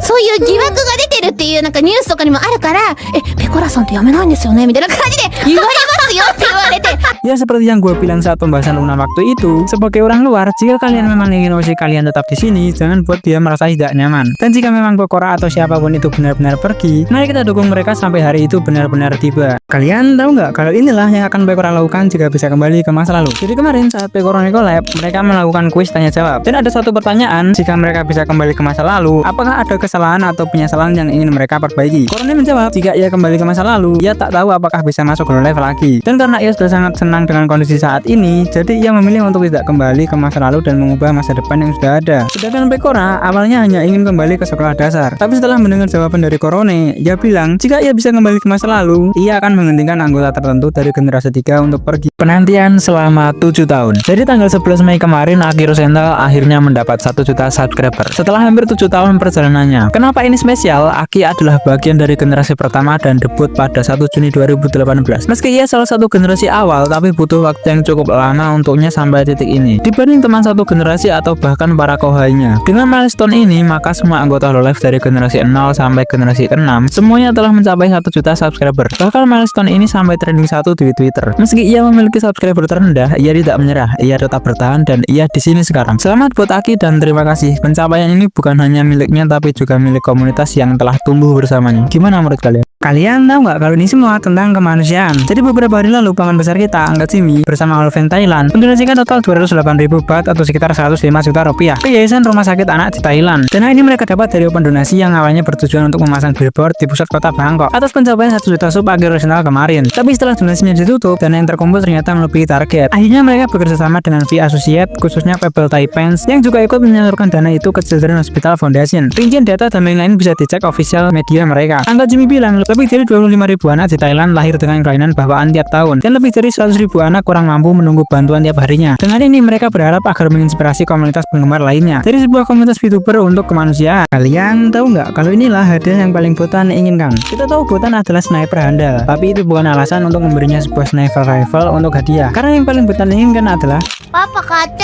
そういう疑惑が出てるっていうなんかニュースとかにもあるからペコラさんって辞めないんですよねみたいな感じで言われますよって言われて Ya seperti yang gue bilang saat pembahasan Luna waktu itu, sebagai orang luar, jika kalian memang ingin Oshi kalian tetap di sini, jangan buat dia merasa tidak nyaman. Dan jika memang Pekora atau siapapun itu benar-benar pergi, mari kita dukung mereka sampai hari itu benar-benar tiba. Kalian tahu nggak kalau inilah yang akan Pekora lakukan jika bisa kembali ke masa lalu? Jadi kemarin saat Pekora collab, mereka melakukan kuis tanya jawab. Dan ada suatu pertanyaan, jika mereka bisa kembali ke masa lalu, apakah ada kesalahan atau penyesalan yang ingin mereka perbaiki? Korone menjawab, jika ia kembali ke masa lalu, ia tak tahu apakah bisa masuk ke live lagi. Dan karena ia sudah sangat senang dengan kondisi saat ini, jadi ia memilih untuk tidak kembali ke masa lalu dan mengubah masa depan yang sudah ada. Sedangkan Pekora awalnya hanya ingin kembali ke sekolah dasar, tapi setelah mendengar jawaban dari Korone, ia bilang jika ia bisa kembali ke masa lalu, ia akan menghentikan anggota tertentu dari generasi 3 untuk pergi. Penantian selama 7 tahun. Jadi tanggal 11 Mei kemarin, Akiro Sental akhirnya mendapat 1 juta subscriber setelah hampir 7 tahun perjalanannya. Kenapa ini spesial? Aki adalah bagian dari generasi pertama dan debut pada 1 Juni 2018. Meski ia salah satu generasi awal, tapi butuh waktu yang cukup lama untuknya sampai titik ini dibanding teman satu generasi atau bahkan para kohainya. Dengan milestone ini, maka semua anggota Hololive dari generasi 0 sampai generasi 6 semuanya telah mencapai 1 juta subscriber. Bahkan milestone ini sampai trending 1 di Twitter. Meski ia memiliki subscriber terendah, ia tidak menyerah. Ia tetap bertahan dan ia di sini sekarang. Selamat buat Aki dan terima kasih. Pencapaian ini bukan hanya miliknya tapi juga milik komunitas yang telah tumbuh bersamanya. Gimana menurut kalian? Kalian tahu nggak kalau ini semua tentang kemanusiaan? Jadi beberapa hari lalu paman besar kita, Angkat Simi, bersama Olven Thailand mendonasikan total 208.000 baht atau sekitar 105 juta rupiah ke Yayasan Rumah Sakit Anak di Thailand. Dan ini mereka dapat dari open donasi yang awalnya bertujuan untuk memasang billboard di pusat kota Bangkok atas pencapaian 1 juta sub Akiro Sental kemarin. Tapi setelah donasinya ditutup, dana yang terkumpul ternyata melebihi target. Akhirnya mereka bekerja sama dengan V Associate, khususnya Pebble Thai Pants, yang juga ikut menyalurkan dana itu ke Children Hospital Foundation. Rincian data dan lain-lain bisa dicek official media mereka. Angkat Simi bilang, lebih dari 25.000 anak di Thailand lahir dengan kelainan bawaan tiap tahun, dan lebih dari 100.000 anak kurang mampu menunggu bantuan tiap harinya. Dengan ini mereka berharap agar menginspirasi komunitas penggemar lainnya dari sebuah komunitas VTuber untuk kemanusiaan. Kalian tahu nggak kalau inilah hadiah yang paling Botan inginkan? Kita tahu Botan adalah sniper handal, tapi itu bukan alasan untuk memberinya sebuah sniper rifle untuk hadiah. Karena yang paling Botan inginkan adalah Papa kate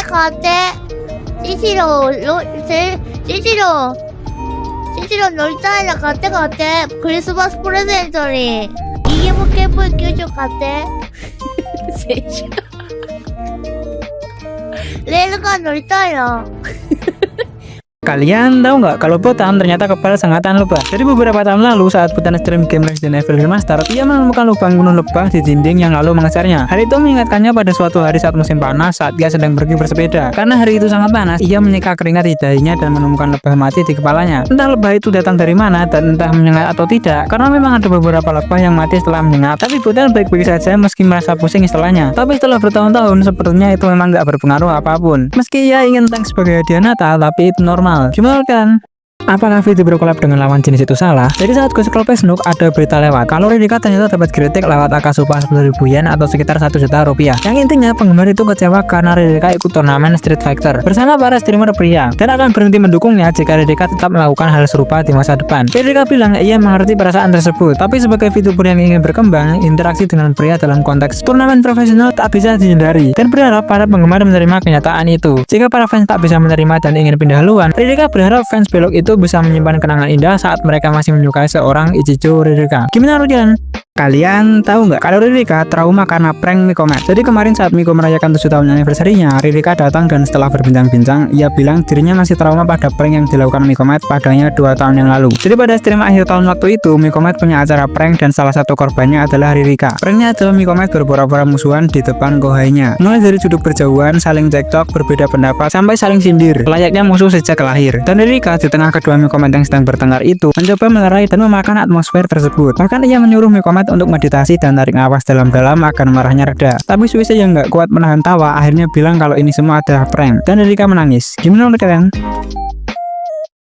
Ciciro乗りたいな買ってクリスマスプレゼントに EMKV90 買ってレールガン乗りたいな Kalian tahu nggak kalau Botan ternyata kepala sengatan lebah? Jadi beberapa tahun lalu saat Botan stream game Resident Evil Remastered, ia menemukan lubang gunung lebah di dinding yang lalu mengejarnya. Hal itu mengingatkannya pada suatu hari saat musim panas saat ia sedang pergi bersepeda. Karena hari itu sangat panas, ia menyeka keringat di dahinya dan menemukan lebah mati di kepalanya. Entah lebah itu datang dari mana dan entah menyengat atau tidak, karena memang ada beberapa lebah yang mati setelah menyengat. Tapi Botan baik-baik saja meski merasa pusing istilahnya. Tapi setelah bertahun-tahun, sepertinya itu memang nggak berpengaruh apapun. Meski ia ingin tank sebagai hadiah Natal, tapi itu normal. Gimana kan? Apakah video berkolab dengan lawan jenis itu salah? Jadi saat gue scroll Facebook ada berita lewat kalau Ridika ternyata dapat kritik lewat angka upah 10.000 yen atau sekitar 1 juta rupiah. Yang intinya penggemar itu kecewa karena Ridika ikut turnamen Street Fighter bersama para streamer pria dan akan berhenti mendukungnya jika Ridika tetap melakukan hal serupa di masa depan. Ridika bilang ia mengerti perasaan tersebut, tapi sebagai VTuber yang ingin berkembang, interaksi dengan pria dalam konteks turnamen profesional tak bisa dihindari dan berharap para penggemar menerima kenyataan itu. Jika para fans tak bisa menerima dan ingin pindah haluan, Ridika berharap fans belok itu bisa menyimpan kenangan indah saat mereka masih menyukai seorang Ichijo Ririka. Gimana menurut kalian? Kalian tahu nggak kalau Ririka trauma karena prank Mikomet? Jadi kemarin saat Miko merayakan 7 tahun anniversary-nya, Ririka datang dan setelah berbincang-bincang, ia bilang dirinya masih trauma pada prank yang dilakukan Mikomet padanya 2 tahun yang lalu. Jadi pada stream akhir tahun waktu itu, Mikomet punya acara prank dan salah satu korbannya adalah Ririka. Pranknya adalah Mikomet berpura-pura musuhan di depan kohainya. Mulai dari duduk berjauhan, saling cekcok, berbeda pendapat, sampai saling sindir, layaknya musuh sejak lahir. Dan Ririka di tengah kedua Mikomet yang sedang bertengkar itu, mencoba melerai dan memakan atmosfer tersebut. Bahkan ia menyuruh Mikomet untuk meditasi dan tarik nafas dalam-dalam agar marahnya reda. Tapi Suise yang nggak kuat menahan tawa akhirnya bilang kalau ini semua adalah prank dan Rika menangis. Gimana menurut kalian?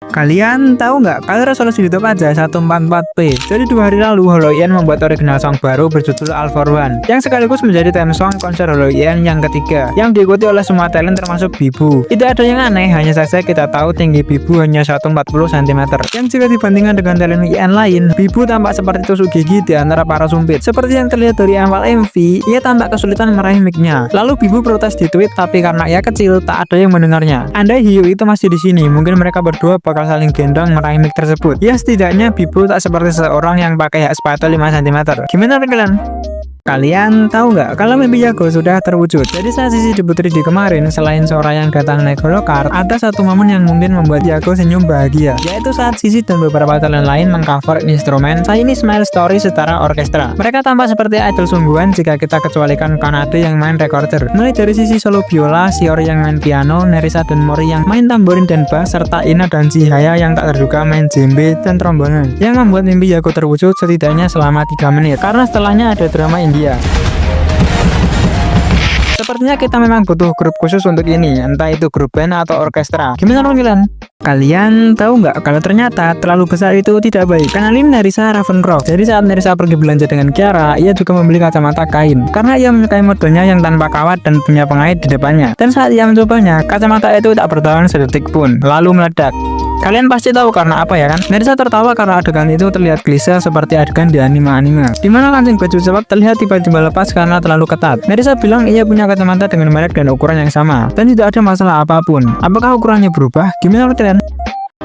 Kalian tahu nggak kalau resolusi YouTube aja 144p? Jadi 2 hari lalu Holoian membuat original song baru berjudul All For One yang sekaligus menjadi theme song konser Holoian yang ketiga yang diikuti oleh semua talent termasuk Bibu. Tidak ada yang aneh, hanya saja kita tahu tinggi Bibu hanya 140 cm yang jika dibandingkan dengan talent IN lain, Bibu tampak seperti tusuk gigi di antara para sumpit. Seperti yang terlihat dari awal MV, ia tampak kesulitan meraih mic-nya. Lalu Bibu protes di tweet, tapi karena ia kecil tak ada yang mendengarnya. Andai Hiu itu masih di sini, mungkin mereka berdua bakal saling gendong meraih mic tersebut. Ya setidaknya Bibu tak seperti seorang yang pakai hak sepatu 5 cm. Gimana kalian? Kalian tahu nggak kalau mimpi Yago sudah terwujud? Jadi saat Sisi debut 3D kemarin, selain Sora yang datang naik golokar, ada satu momen yang mungkin membuat Yago senyum bahagia, yaitu saat Sisi dan beberapa talent lain mengcover instrumen Shiny Smile Story secara orkestra. Mereka tampak seperti idol sungguhan jika kita kecualikan Kanade yang main recorder. Mulai dari Sisi solo biola, Shiori yang main piano, Nerissa dan Mori yang main tamborin dan bass, serta Ina dan Chihaya yang tak terduga main djembe dan trombonan. Yang membuat mimpi Yago terwujud setidaknya selama 3 menit, karena setelahnya ada drama India. Sepertinya kita memang butuh grup khusus untuk ini, entah itu grup band atau orkestra. Gimana kalian? Kalian tahu nggak kalau ternyata terlalu besar itu tidak baik? Kenalin Nerissa Ravencroft. Jadi saat Nerissa pergi belanja dengan Kiara, ia juga membeli kacamata kain karena ia menyukai modelnya yang tanpa kawat dan punya pengait di depannya. Dan saat ia mencobanya, kacamata itu tak bertahan sedetik pun, lalu meledak. Kalian pasti tahu karena apa ya kan? Nerissa tertawa karena adegan itu terlihat klise seperti adegan di anime-anime, dimana kancing baju sebab terlihat tiba-tiba lepas karena terlalu ketat. Nerissa bilang ia punya kacamata dengan merek dan ukuran yang sama, dan tidak ada masalah apapun. Apakah ukurannya berubah? Gimana kalian?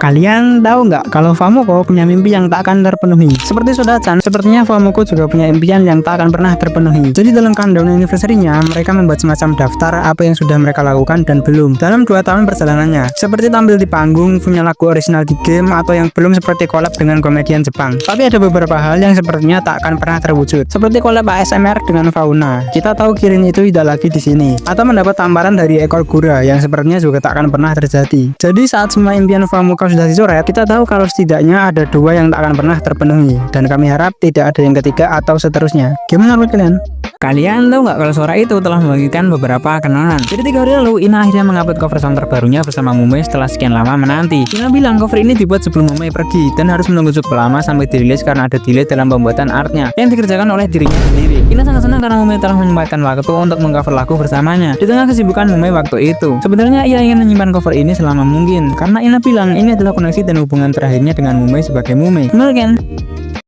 Kalian tahu nggak kalau Famoko punya mimpi yang tak akan terpenuhi? Seperti Soda-chan, sepertinya Famoko juga punya impian yang tak akan pernah terpenuhi. Jadi dalam countdown anniversary-nya, mereka membuat semacam daftar apa yang sudah mereka lakukan dan belum dalam 2 tahun perjalanannya. Seperti tampil di panggung, punya lagu original di game, atau yang belum seperti collab dengan komedian Jepang. Tapi ada beberapa hal yang sepertinya tak akan pernah terwujud. Seperti collab ASMR dengan Fauna. Kita tahu Kirin itu tidak lagi di sini. Atau mendapat tamparan dari ekor Gura yang sepertinya juga tak akan pernah terjadi. Jadi saat semua impian Famoko sudah dicoret, kita tahu kalau setidaknya ada 2 yang tak akan pernah terpenuhi, dan kami harap tidak ada yang ketiga atau seterusnya. Gimana menurut kalian? Kalian tahu nggak kalau Sora itu telah membagikan beberapa kenangan. Jadi 3 hari lalu Ina akhirnya mengupload cover song terbarunya bersama Mumei setelah sekian lama menanti. Ina bilang cover ini dibuat sebelum Mumei pergi dan harus menunggu cukup lama sampai dirilis karena ada delay dalam pembuatan artnya yang dikerjakan oleh dirinya sendiri. Ina sangat senang karena Mumei telah menyempatkan waktu untuk mengcover lagu bersamanya di tengah kesibukan Mumei waktu itu. Sebenarnya ia ingin menyimpan cover ini selama mungkin karena Ina bilang ini adalah koneksi dan hubungan terakhirnya dengan Mumei sebagai Mumei. Menurut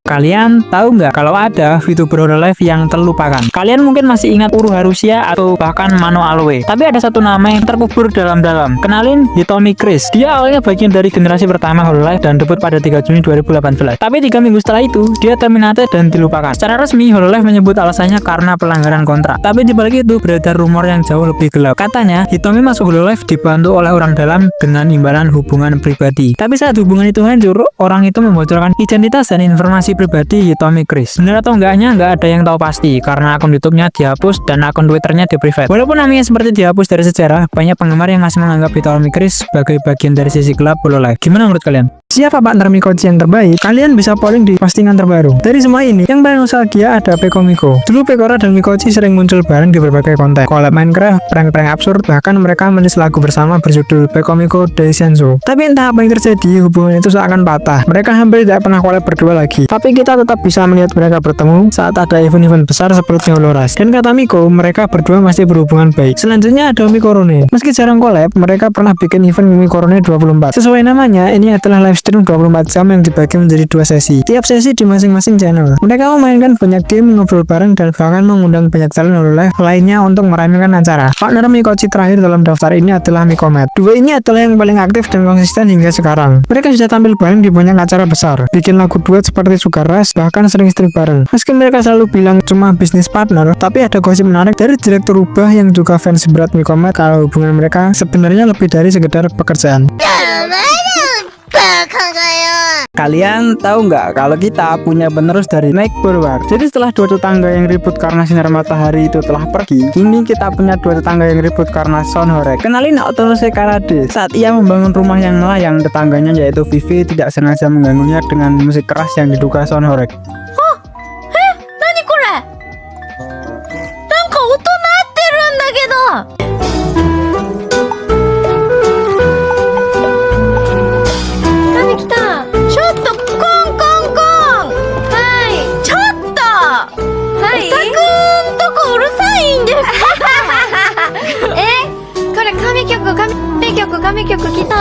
kalian tahu nggak kalau ada VTuber Hololive yang terlupakan? Kalian mungkin masih ingat Uruharusia atau bahkan Mano Aloe. Tapi ada satu nama yang terkubur dalam-dalam. Kenalin Hitomi Chris. Dia awalnya bagian dari generasi pertama Hololive dan debut pada 3 Juni 2018. Tapi 3 minggu setelah itu, dia terminated dan dilupakan. Secara resmi, Hololive menyebut alasannya karena pelanggaran kontrak. Tapi dibalik itu beredar rumor yang jauh lebih gelap. Katanya, Hitomi masuk Hololive dibantu oleh orang dalam dengan imbalan hubungan pribadi. Tapi saat hubungan itu hancur, orang itu membocorkan identitas dan informasi pribadi Hitomi Chris. Benar atau enggaknya nggak ada yang tahu pasti karena akun YouTube-nya dihapus dan akun Twitter-nya di-private. Walaupun namanya seperti dihapus dari sejarah, banyak penggemar yang masih menganggap Hitomi Chris sebagai bagian dari sisi gelap Hololive. Gimana menurut kalian? Siapa partner Mikochi yang terbaik? Kalian bisa polling di postingan terbaru. Dari semua ini, yang paling nostalgia ada Peko Miko. Dulu Pekora dan Mikochi sering muncul bareng di berbagai konten, collab Minecraft, prank-prank absurd, bahkan mereka menulis lagu bersama berjudul Peko Miko Daishenzo. Tapi entah apa yang terjadi, hubungan itu seakan patah. Mereka hampir tidak pernah collab berdua lagi. Tapi kita tetap bisa melihat mereka bertemu saat ada event-event besar seperti Holoras. Dan kata Miko, mereka berdua masih berhubungan baik. Selanjutnya ada Mikorone. Meski jarang collab, mereka pernah bikin event Mikorone 24. Sesuai namanya, ini adalah live stream 24 jam yang dibagi menjadi 2 sesi. Tiap sesi di masing-masing channel. Mereka memainkan banyak game, ngobrol bareng, dan bahkan mengundang banyak talent Hololive lainnya untuk meramaikan acara. Partner Mikochi terakhir dalam daftar ini adalah Mikomet. Dua ini adalah yang paling aktif dan konsisten hingga sekarang. Mereka sudah tampil bareng di banyak acara besar, bikin lagu duet seperti Sugar Rush, bahkan sering stream bareng. Meski mereka selalu bilang cuma bisnis partner, tapi ada gosip menarik dari direktur Ubah yang juga fans berat Mikomet kalau hubungan mereka sebenarnya lebih dari sekedar pekerjaan. Kalian tahu nggak kalau kita punya penerus dari Night Forward? Jadi setelah 2 tetangga yang ribut karena sinar matahari itu telah pergi, kini kita punya 2 tetangga yang ribut karena sound horek. Kenalin Otonose Karade. Saat ia membangun rumah yang melayang, tetangganya yaitu Vivi tidak sengaja mengganggunya dengan musik keras yang diduga sound horek. 神曲来た。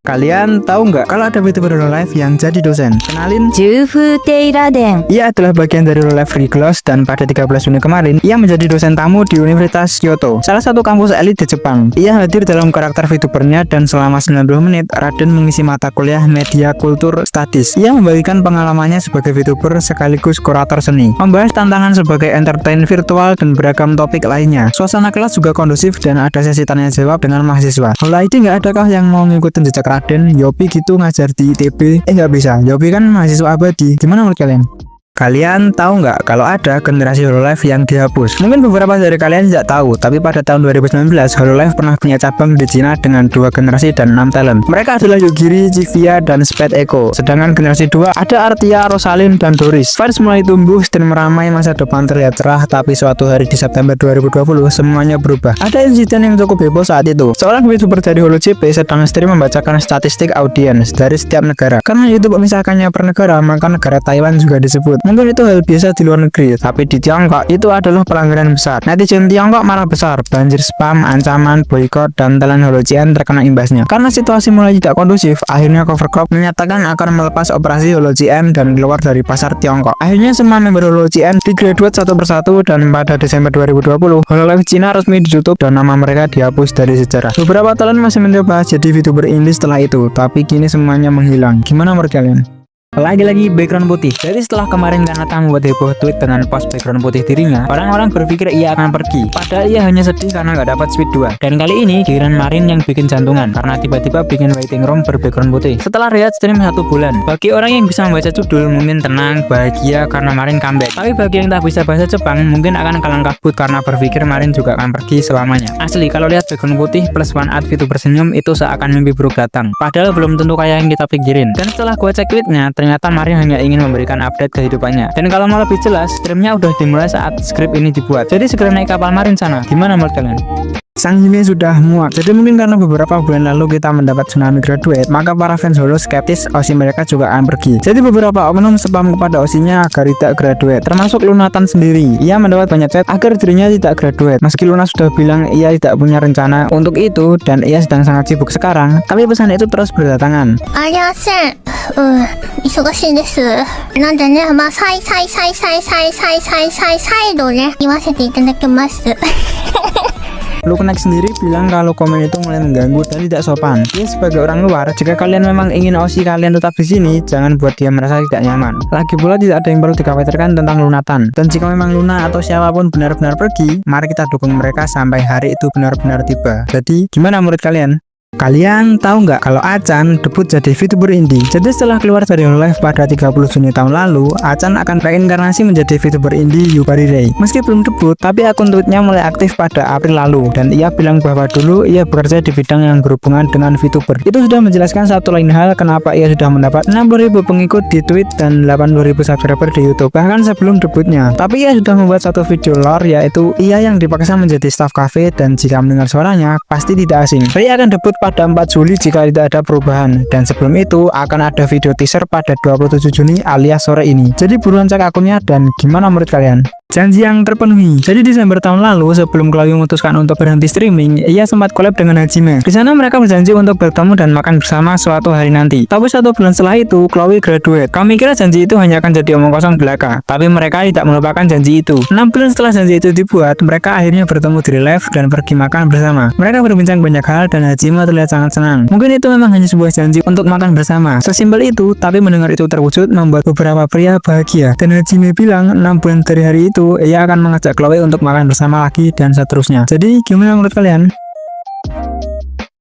Kalian tahu nggak kalau ada VTuber Hololive yang jadi dosen? Kenalin, 重風亭ラデン ia adalah bagian dari Hololive Regulus dan pada 13 Juni kemarin, ia menjadi dosen tamu di Universitas Kyoto, salah satu kampus elit di Jepang. Ia hadir dalam karakter VTubernya dan selama 90 menit, Raden mengisi mata kuliah Media Kultur Studies. Ia membagikan pengalamannya sebagai VTuber sekaligus kurator seni, membahas tantangan sebagai entertain virtual dan beragam topik lainnya. Suasana kelas juga kondusif dan ada sesi tanya jawab dengan mahasiswa. Holaidi nggak adakah yang mau ngikutin jejak Raden? Yopi gitu ngajar di ITB? Nggak bisa, Yopi kan mahasiswa abadi. Gimana menurut kalian? Kalian tahu nggak kalau ada generasi Hololive yang dihapus? Mungkin beberapa dari kalian tidak tahu, tapi pada tahun 2019 Hololive pernah punya cabang di Cina dengan 2 generasi dan 6 talent. Mereka adalah Yugiri, Chivia, dan Spade Echo. Sedangkan generasi 2 ada Artia, Rosalind, dan Doris. Fans mulai tumbuh dan meramai, masa depan terlihat cerah, tapi suatu hari di September 2020 semuanya berubah. Ada insiden yang cukup heboh saat itu. Seorang VTuber dari HoloJP sedang stream membacakan statistik audiens dari setiap negara. Karena YouTube memisahkannya per negara, maka negara Taiwan juga disebut. Mungkin itu hal biasa di luar negeri, tapi di Tiongkok itu adalah pelanggaran besar. Netizen Tiongkok marah besar, banjir spam, ancaman, boykot, dan talent HoloGN terkena imbasnya. Karena situasi mulai tidak kondusif, akhirnya Covercorp menyatakan akan melepas operasi HoloGN dan keluar dari pasar Tiongkok. Akhirnya semua member HoloGN di-graduate satu persatu dan pada Desember 2020, Hololive Cina resmi ditutup dan nama mereka dihapus dari sejarah. Beberapa talent masih mencoba jadi VTuber indie setelah itu, tapi kini semuanya menghilang. Gimana menurut kalian? Lagi-lagi background putih. Jadi setelah kemarin Kanata membuat heboh tweet dengan post background putih dirinya, orang-orang berpikir ia akan pergi. Padahal ia hanya sedih karena nggak dapat Sweet 2. Dan kali ini giliran Marin yang bikin jantungan karena tiba-tiba bikin waiting room berbackground putih. Setelah rehat stream 1 bulan. Bagi orang yang bisa membaca judul mungkin tenang, bahagia karena Marin comeback. Tapi bagi yang tak bisa bahasa Jepang mungkin akan kalang kabut karena berpikir Marin juga akan pergi selamanya. Asli kalau lihat background putih plus one art VTuber senyum itu seakan mimpi buruk datang. Padahal belum tentu kayak yang kita pikirin. Dan setelah gua cek tweetnya, ternyata Marin hanya ingin memberikan update kehidupannya. Dan kalau mau lebih jelas, streamnya udah dimulai saat skrip ini dibuat. Jadi segera naik kapal Marin sana. Gimana menurut kalian? Sang Hime sudah muak. Jadi mungkin karena beberapa bulan lalu kita mendapat tsunami graduate, maka para fans Holo skeptis Oshi mereka juga akan pergi. Jadi beberapa oknum spam kepada Oshinya agar tidak graduate, termasuk Lunatan sendiri. Ia mendapat banyak chat agar dirinya tidak graduate. Meski Luna sudah bilang ia tidak punya rencana untuk itu dan ia sedang sangat sibuk sekarang, tapi pesan itu terus berdatangan. ありません。忙しいです。なんでね、まあ、再度ね、言わせていただきます。 Lukenek sendiri bilang kalau komen itu mulai mengganggu dan tidak sopan. Dia sebagai orang luar, jika kalian memang ingin Oshi kalian tetap di sini, jangan buat dia merasa tidak nyaman. Lagi pula tidak ada yang perlu dikhawatirkan tentang Lunatan. Dan jika memang Luna atau siapapun benar-benar pergi, mari kita dukung mereka sampai hari itu benar-benar tiba. Jadi, gimana menurut kalian? Kalian tahu nggak kalau Achan debut jadi VTuber indie? Jadi setelah keluar dari Hololive pada 30 Juni tahun lalu, Achan akan reinkarnasi menjadi VTuber indie Yubari Rei. Meski belum debut, tapi akun tweetnya mulai aktif pada April lalu, dan ia bilang bahwa dulu ia bekerja di bidang yang berhubungan dengan VTuber. Itu sudah menjelaskan satu lain hal kenapa ia sudah mendapat 60.000 pengikut di Twitch dan 80.000 subscriber di YouTube, bahkan sebelum debutnya. Tapi ia sudah membuat satu video lore, yaitu ia yang dipaksa menjadi staff cafe, dan jika mendengar suaranya, pasti tidak asing. Rei akan debut pada 4 Juli jika tidak ada perubahan, dan sebelum itu akan ada video teaser pada 27 Juni alias sore ini. Jadi buruan cek akunnya, dan gimana menurut kalian? Janji yang terpenuhi. Jadi Desember tahun lalu sebelum Chloe memutuskan untuk berhenti streaming, ia sempat collab dengan Hajime. Di sana mereka berjanji untuk bertemu dan makan bersama suatu hari nanti. Tapi 1 bulan setelah itu Chloe graduate. Kami kira janji itu hanya akan jadi omong kosong belaka, tapi mereka tidak melupakan janji itu. 6 bulan setelah janji itu dibuat, mereka akhirnya bertemu di real life dan pergi makan bersama. Mereka berbincang banyak hal dan Hajime terlihat sangat senang. Mungkin itu memang hanya sebuah janji untuk makan bersama. Sesimpel itu, tapi mendengar itu terwujud membuat beberapa pria bahagia. Dan Hajime bilang 6 bulan dari hari itu ia akan mengajak Chloe untuk makan bersama lagi dan seterusnya. Jadi gimana menurut kalian?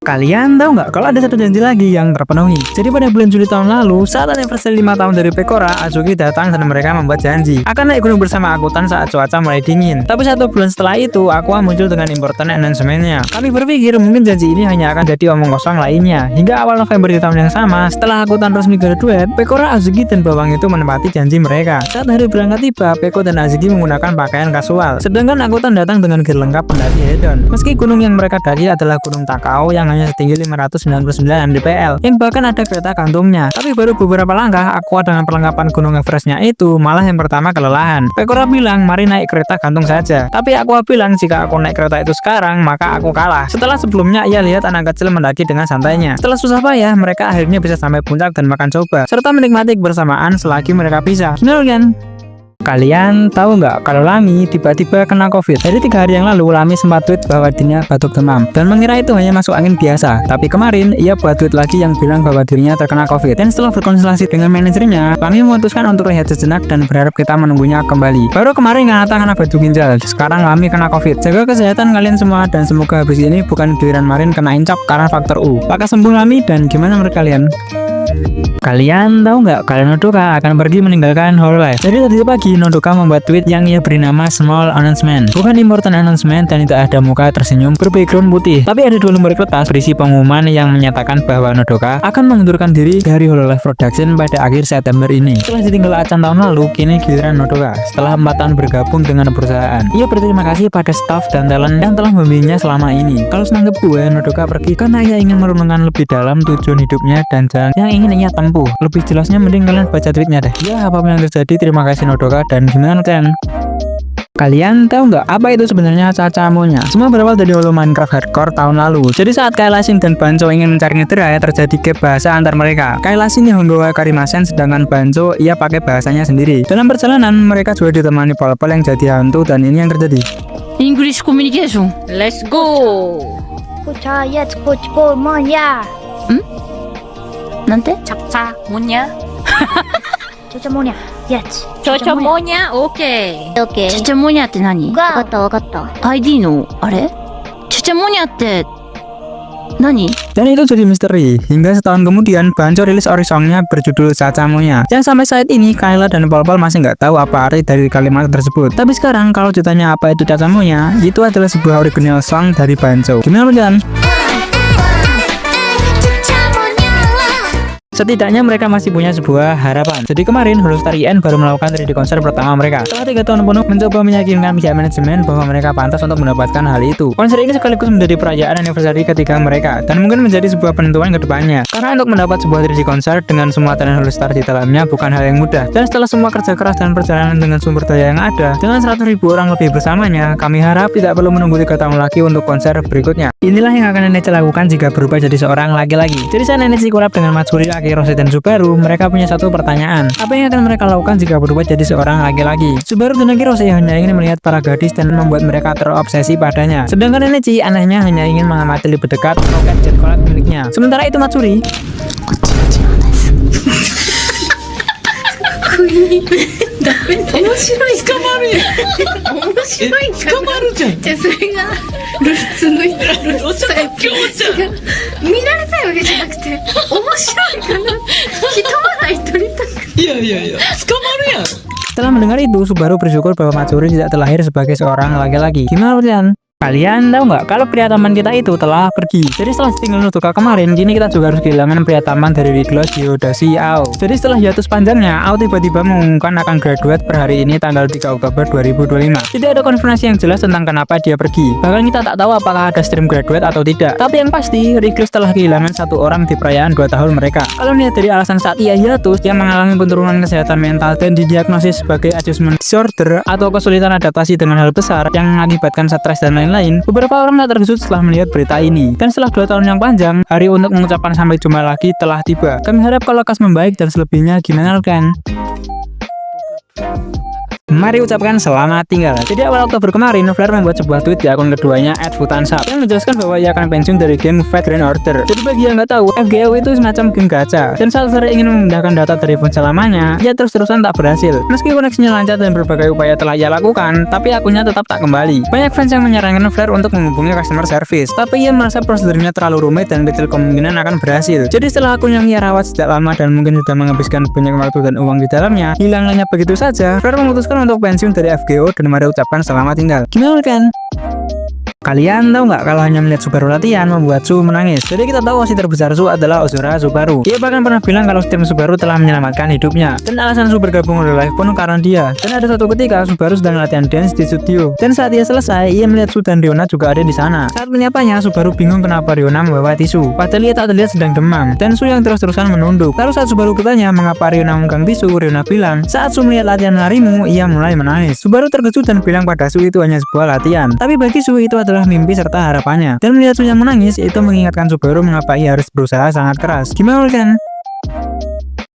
Kalian tahu nggak kalau ada satu janji lagi yang terpenuhi? Jadi pada bulan Juli tahun lalu, saat anniversary 5 tahun dari Pekora, Azuki datang dan mereka membuat janji akan naik gunung bersama Akutan saat cuaca mulai dingin. Tapi 1 bulan setelah itu, Aqua muncul dengan important announcement-nya. Kami berpikir mungkin janji ini hanya akan jadi omong kosong lainnya. Hingga awal November di tahun yang sama, setelah Akutan resmi graduate, Pekora, Azuki, dan Bawang itu menepati janji mereka. Saat hari berangkat tiba, Peko dan Azuki menggunakan pakaian kasual. Sedangkan Akutan datang dengan gear lengkap pendaki hedon. Meski gunung yang mereka daki adalah Gunung Takao yang hanya setinggi 599 mdpl, yang bahkan ada kereta gantungnya. Tapi baru beberapa langkah, Aqua dengan perlengkapan Gunung Everestnya itu malah yang pertama kelelahan. Pekora bilang, mari naik kereta gantung saja. Tapi Aqua bilang, jika aku naik kereta itu sekarang, maka aku kalah. Setelah sebelumnya ia lihat anak kecil mendaki dengan santainya. Setelah susah payah, mereka akhirnya bisa sampai puncak dan makan coba, serta menikmati kebersamaan selagi mereka pisah. Gimana kan? Kalian tahu nggak kalau Lami tiba-tiba kena COVID? Jadi 3 hari yang lalu Lami sempat tweet bahwa dirinya batuk demam dan mengira itu hanya masuk angin biasa. Tapi kemarin ia buat tweet lagi yang bilang bahwa dirinya terkena COVID. Dan setelah berkonsultasi dengan manajernya, Lami memutuskan untuk rehat sejenak dan berharap kita menunggunya kembali. Baru kemarin Nata kena batu ginjal, sekarang Lami kena COVID. Jaga kesehatan kalian semua dan semoga habis ini bukan giliran Marin kena incap karena faktor U. Pakai sembuh Lami. Dan gimana menurut kalian? Kalian tahu nggak kalau Nodoka akan pergi meninggalkan Hololive? Jadi tadi pagi Nodoka membuat tweet yang ia beri nama Small Announcement, bukan Important Announcement, dan tidak ada muka tersenyum berbackground putih. Tapi ada 2 lembar kertas berisi pengumuman yang menyatakan bahwa Nodoka akan mengundurkan diri dari Hololive Production pada akhir September ini. Setelah ditinggal Acan tahun lalu, kini giliran Nodoka. Setelah 4 tahun bergabung dengan perusahaan, ia berterima kasih pada staff dan talent yang telah membimbingnya selama ini. Kalau senang gue, Nodoka pergi karena ia ingin merenungkan lebih dalam tujuan hidupnya dan jalan yang ingin ia tempuh. Lebih jelasnya mending kalian baca tweetnya deh. Ya, apapun yang terjadi, terima kasih Nodoka. Dan gimana kalian? Kalian tahu nggak apa itu sebenarnya Caca Monya? Semua berawal dari holo Minecraft hardcore tahun lalu. Jadi saat Kailasin dan Bancho ingin mencari Netherite, terjadi gap bahasa antar mereka. Kailasin yang Hongowa Karimasen, sedangkan Bancho ia pakai bahasanya sendiri. Dalam perjalanan mereka juga ditemani Pol-Pol yang jadi hantu, dan ini yang terjadi. English communication. Let's go. Nanti? Capca 뭐냐? Chochomonya. Yes. 저저 뭐냐? 오케이. Okay. Chachamonya って何? わかったわかった。 ID のあれ? Chachamonya って何? Dan itu jadi misteri. Hingga setahun kemudian, Bancho rilis orisongnya berjudul Caca Monya. Yang sampai saat ini, Kayla dan Pol-Pol masih nggak tahu apa arti dari kalimat tersebut. Tapi sekarang, kalau ditanya apa itu Caca Monya, itu adalah sebuah original song dari Bancho. Gimana kalian? Setidaknya mereka masih punya sebuah harapan. Jadi kemarin Holostar IN baru melakukan 3D konser pertama mereka. Setelah 3 tahun penuh mencoba meyakinkan pihak manajemen bahwa mereka pantas untuk mendapatkan hal itu. Konser ini sekaligus menjadi perayaan anniversary ketiga mereka dan mungkin menjadi sebuah penentuan ke depannya. Karena untuk mendapat sebuah 3D konser dengan semua talent Holostar di dalamnya bukan hal yang mudah. Dan setelah semua kerja keras dan perjalanan dengan sumber daya yang ada, dengan 100.000 orang lebih bersamanya, kami harap tidak perlu menunggu 3 tahun lagi untuk konser berikutnya. Inilah yang akan Neneci lakukan jika berubah jadi seorang laki-laki. Jadi saya Neneci collab dengan Matsuri, Rose, dan Subaru. Mereka punya satu pertanyaan. Apa yang akan mereka lakukan jika berubah jadi seorang laki-laki? Subaru dan Rose hanya ingin melihat para gadis dan membuat mereka terobsesi padanya. Sedangkan Neneci anehnya hanya ingin mengamati lebih dekat roket jet collab miliknya. Sementara itu Matsuri setelah mendengar itu, Subaru bersyukur bahwa Matsuri tidak terlahir sebagai seorang laki-laki. Gimana kalian? Kalian tahu nggak kalau pria taman kita itu telah pergi? Jadi setelah ditinggal Nodoka kemarin, kini kita juga harus kehilangan pria taman dari Riglos, Yodashi, Ao. Jadi setelah hiatus panjangnya, Ao tiba-tiba mengumumkan akan graduate per hari ini tanggal 3 Oktober 2025. Tidak ada konfirmasi yang jelas tentang kenapa dia pergi. Bahkan kita tak tahu apakah ada stream graduate atau tidak. Tapi yang pasti, Riglos telah kehilangan 1 orang di perayaan 2 tahun mereka. Kalau lihat dari alasan saat ia hiatus, dia mengalami penurunan kesehatan mental dan didiagnosis sebagai adjustment disorder atau kesulitan adaptasi dengan hal besar yang mengakibatkan stres dan lain-lain. Beberapa orang tak terkejut setelah melihat berita ini. Dan setelah 2 tahun yang panjang, hari untuk mengucapkan sampai jumpa lagi telah tiba. Kami harap kalau Kas membaik dan selebihnya gimana kan? Mari ucapkan selamat tinggal. Jadi awal Oktober kemarin, Flare membuat sebuah tweet di akun keduanya @futansap yang menjelaskan bahwa ia akan pensiun dari game Fate Grand Order. Jadi bagi yang nggak tahu, FGO itu semacam game gacha. Dan saat Flare ingin memindahkan data dari ponsel lamanya, ia terus-terusan tak berhasil. Meski koneksinya lancar dan berbagai upaya telah ia lakukan, tapi akunnya tetap tak kembali. Banyak fans yang menyarankan Flare untuk menghubungi customer service, tapi ia merasa prosedurnya terlalu rumit dan kecil kemungkinan akan berhasil. Jadi setelah akun yang ia rawat sejak lama dan mungkin sudah menghabiskan banyak waktu dan uang di dalamnya, hilangnya begitu saja, Flare memutuskan untuk pensiun dari FGO dan mari ucapkan selamat tinggal. Gimana kan? Kalian tahu nggak kalau hanya melihat Subaru latihan membuat Su menangis? Jadi kita tahu wasit terbesar Su adalah Ozora Subaru. Ia bahkan pernah bilang kalau tim Subaru telah menyelamatkan hidupnya. Dan alasan Su bergabung Hololive pun karena dia. Dan ada satu ketika Subaru sedang latihan dance di studio. Dan saat ia selesai, ia melihat Su dan Riona juga ada di sana. Saat menyapanya, Subaru bingung kenapa Riona membawa tisu. Padahal ia tak terlihat sedang demam. Dan Su yang terus-terusan menunduk. Lalu saat Subaru bertanya mengapa Riona memegang tisu, Riona bilang, saat Su melihat latihan larimu, ia mulai menangis. Subaru terkejut dan bilang pada Su itu hanya sebuah latihan. Tapi bagi Su itu adalah mimpi serta harapannya. Dan melihat Su yang menangis itu mengingatkan Subaru mengapa ia harus berusaha sangat keras. Gimana kan?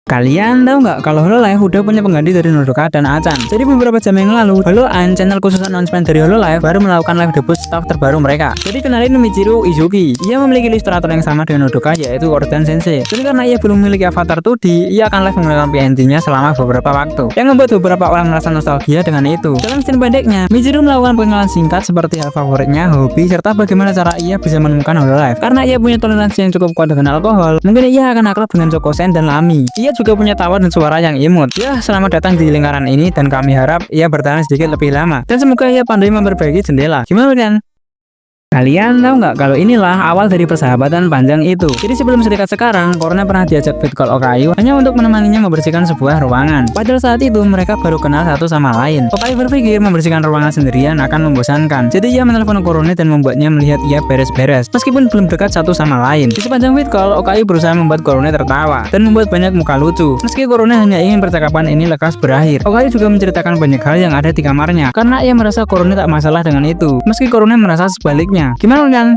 Kalian tahu nggak kalau Hololive udah punya pengganti dari Nodoka dan Achan? Jadi beberapa jam yang lalu, Holoan, channel khusus announcement dari Hololive, baru melakukan live debut staff terbaru mereka. Jadi kenalin Michiru Izuki. Ia memiliki ilustrator yang sama dengan Nodoka, yaitu Ordan Sensei. Jadi karena ia belum memiliki avatar 2D, ia akan live menggunakan PNG-nya selama beberapa waktu. Yang membuat beberapa orang merasa nostalgia dengan itu. Dalam scene pendeknya, Michiru melakukan pengenalan singkat seperti hal favoritnya, hobi, serta bagaimana cara ia bisa menemukan Hololive. Karena ia punya toleransi yang cukup kuat dengan alkohol, mungkin ia akan akrab dengan Chokosen dan Lami. Ia juga punya tawa dan suara yang imut. Ya, selamat datang di lingkaran ini dan kami harap ia bertahan sedikit lebih lama. Dan semoga ia pandai memperbaiki jendela. Gimana kan? Kalian tahu nggak kalau inilah awal dari persahabatan panjang itu. Jadi sebelum sedekat sekarang, Korone pernah diajak fit call Okayu hanya untuk menemaninya membersihkan sebuah ruangan. Padahal saat itu mereka baru kenal satu sama lain. Okayu berpikir membersihkan ruangan sendirian akan membosankan. Jadi ia menelpon Korone dan membuatnya melihat ia beres-beres, meskipun belum dekat satu sama lain. Di sepanjang fit call, Okayu berusaha membuat Korone tertawa dan membuat banyak muka lucu. Meski Korone hanya ingin percakapan ini lekas berakhir, Okayu juga menceritakan banyak hal yang ada di kamarnya karena ia merasa Korone tak masalah dengan itu. Meski Korone merasa sebaliknya. Gimana kan?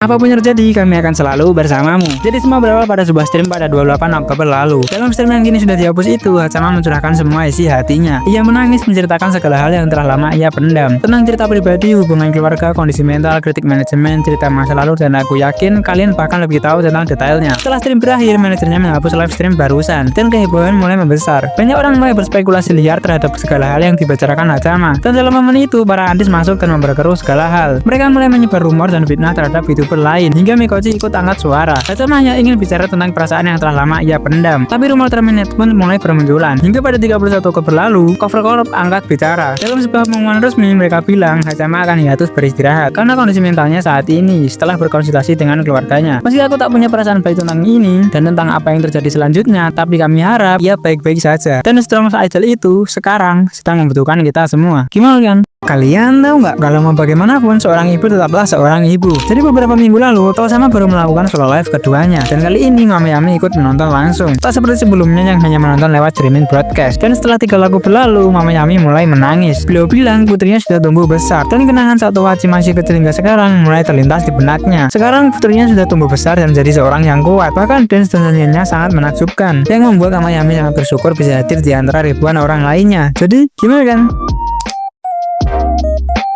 Apapun yang terjadi, kami akan selalu bersamamu. Jadi semua berawal pada sebuah stream pada 28 Oktober lalu. Dalam stream yang kini sudah dihapus itu, Hachama mencurahkan semua isi hatinya. Ia menangis menceritakan segala hal yang telah lama ia pendam. Tentang cerita pribadi, hubungan keluarga, kondisi mental, kritik manajemen, cerita masa lalu, dan aku yakin kalian bahkan lebih tahu tentang detailnya. Setelah stream berakhir, manajernya menghapus live stream barusan, dan kehebohan mulai membesar. Banyak orang mulai berspekulasi liar terhadap segala hal yang dibicarakan Hachama. Dan dalam momen itu, para artis masuk dan memperkeruh segala hal. Mereka mulai menyebar rumor dan fitnah terhadap VTuber lain, hingga Mikochi ikut angkat suara. Hachama hanya ingin bicara tentang perasaan yang telah lama ia pendam. Tapi rumor terminate pun mulai bermunculan. Hingga pada 31 Oktober lalu, Cover Corp angkat bicara. Dalam sebuah pengumuman resmi, mereka bilang Hachama akan hiatus beristirahat karena kondisi mentalnya saat ini setelah berkonsultasi dengan keluarganya. Meski aku tak punya perasaan baik tentang ini dan tentang apa yang terjadi selanjutnya, tapi kami harap ia baik-baik saja. Dan Strong Idol itu sekarang sedang membutuhkan kita semua. Gimana kan? Kalian tahu nggak kalau mau bagaimanapun seorang ibu tetaplah seorang ibu. Jadi beberapa minggu lalu Tosama baru melakukan solo live keduanya, dan kali ini Mama Yami ikut menonton langsung. Tak seperti sebelumnya yang hanya menonton lewat streaming broadcast. Dan setelah 3 lagu berlalu, Mama Yami mulai menangis. Beliau bilang putrinya sudah tumbuh besar dan kenangan saat Towachi masih kecil hingga sekarang mulai terlintas di benaknya. Sekarang putrinya sudah tumbuh besar dan menjadi seorang yang kuat. Bahkan dance dan nyanyiannya sangat menakjubkan, yang membuat Mama Yami sangat bersyukur bisa hadir di antara ribuan orang lainnya. Jadi gimana kan?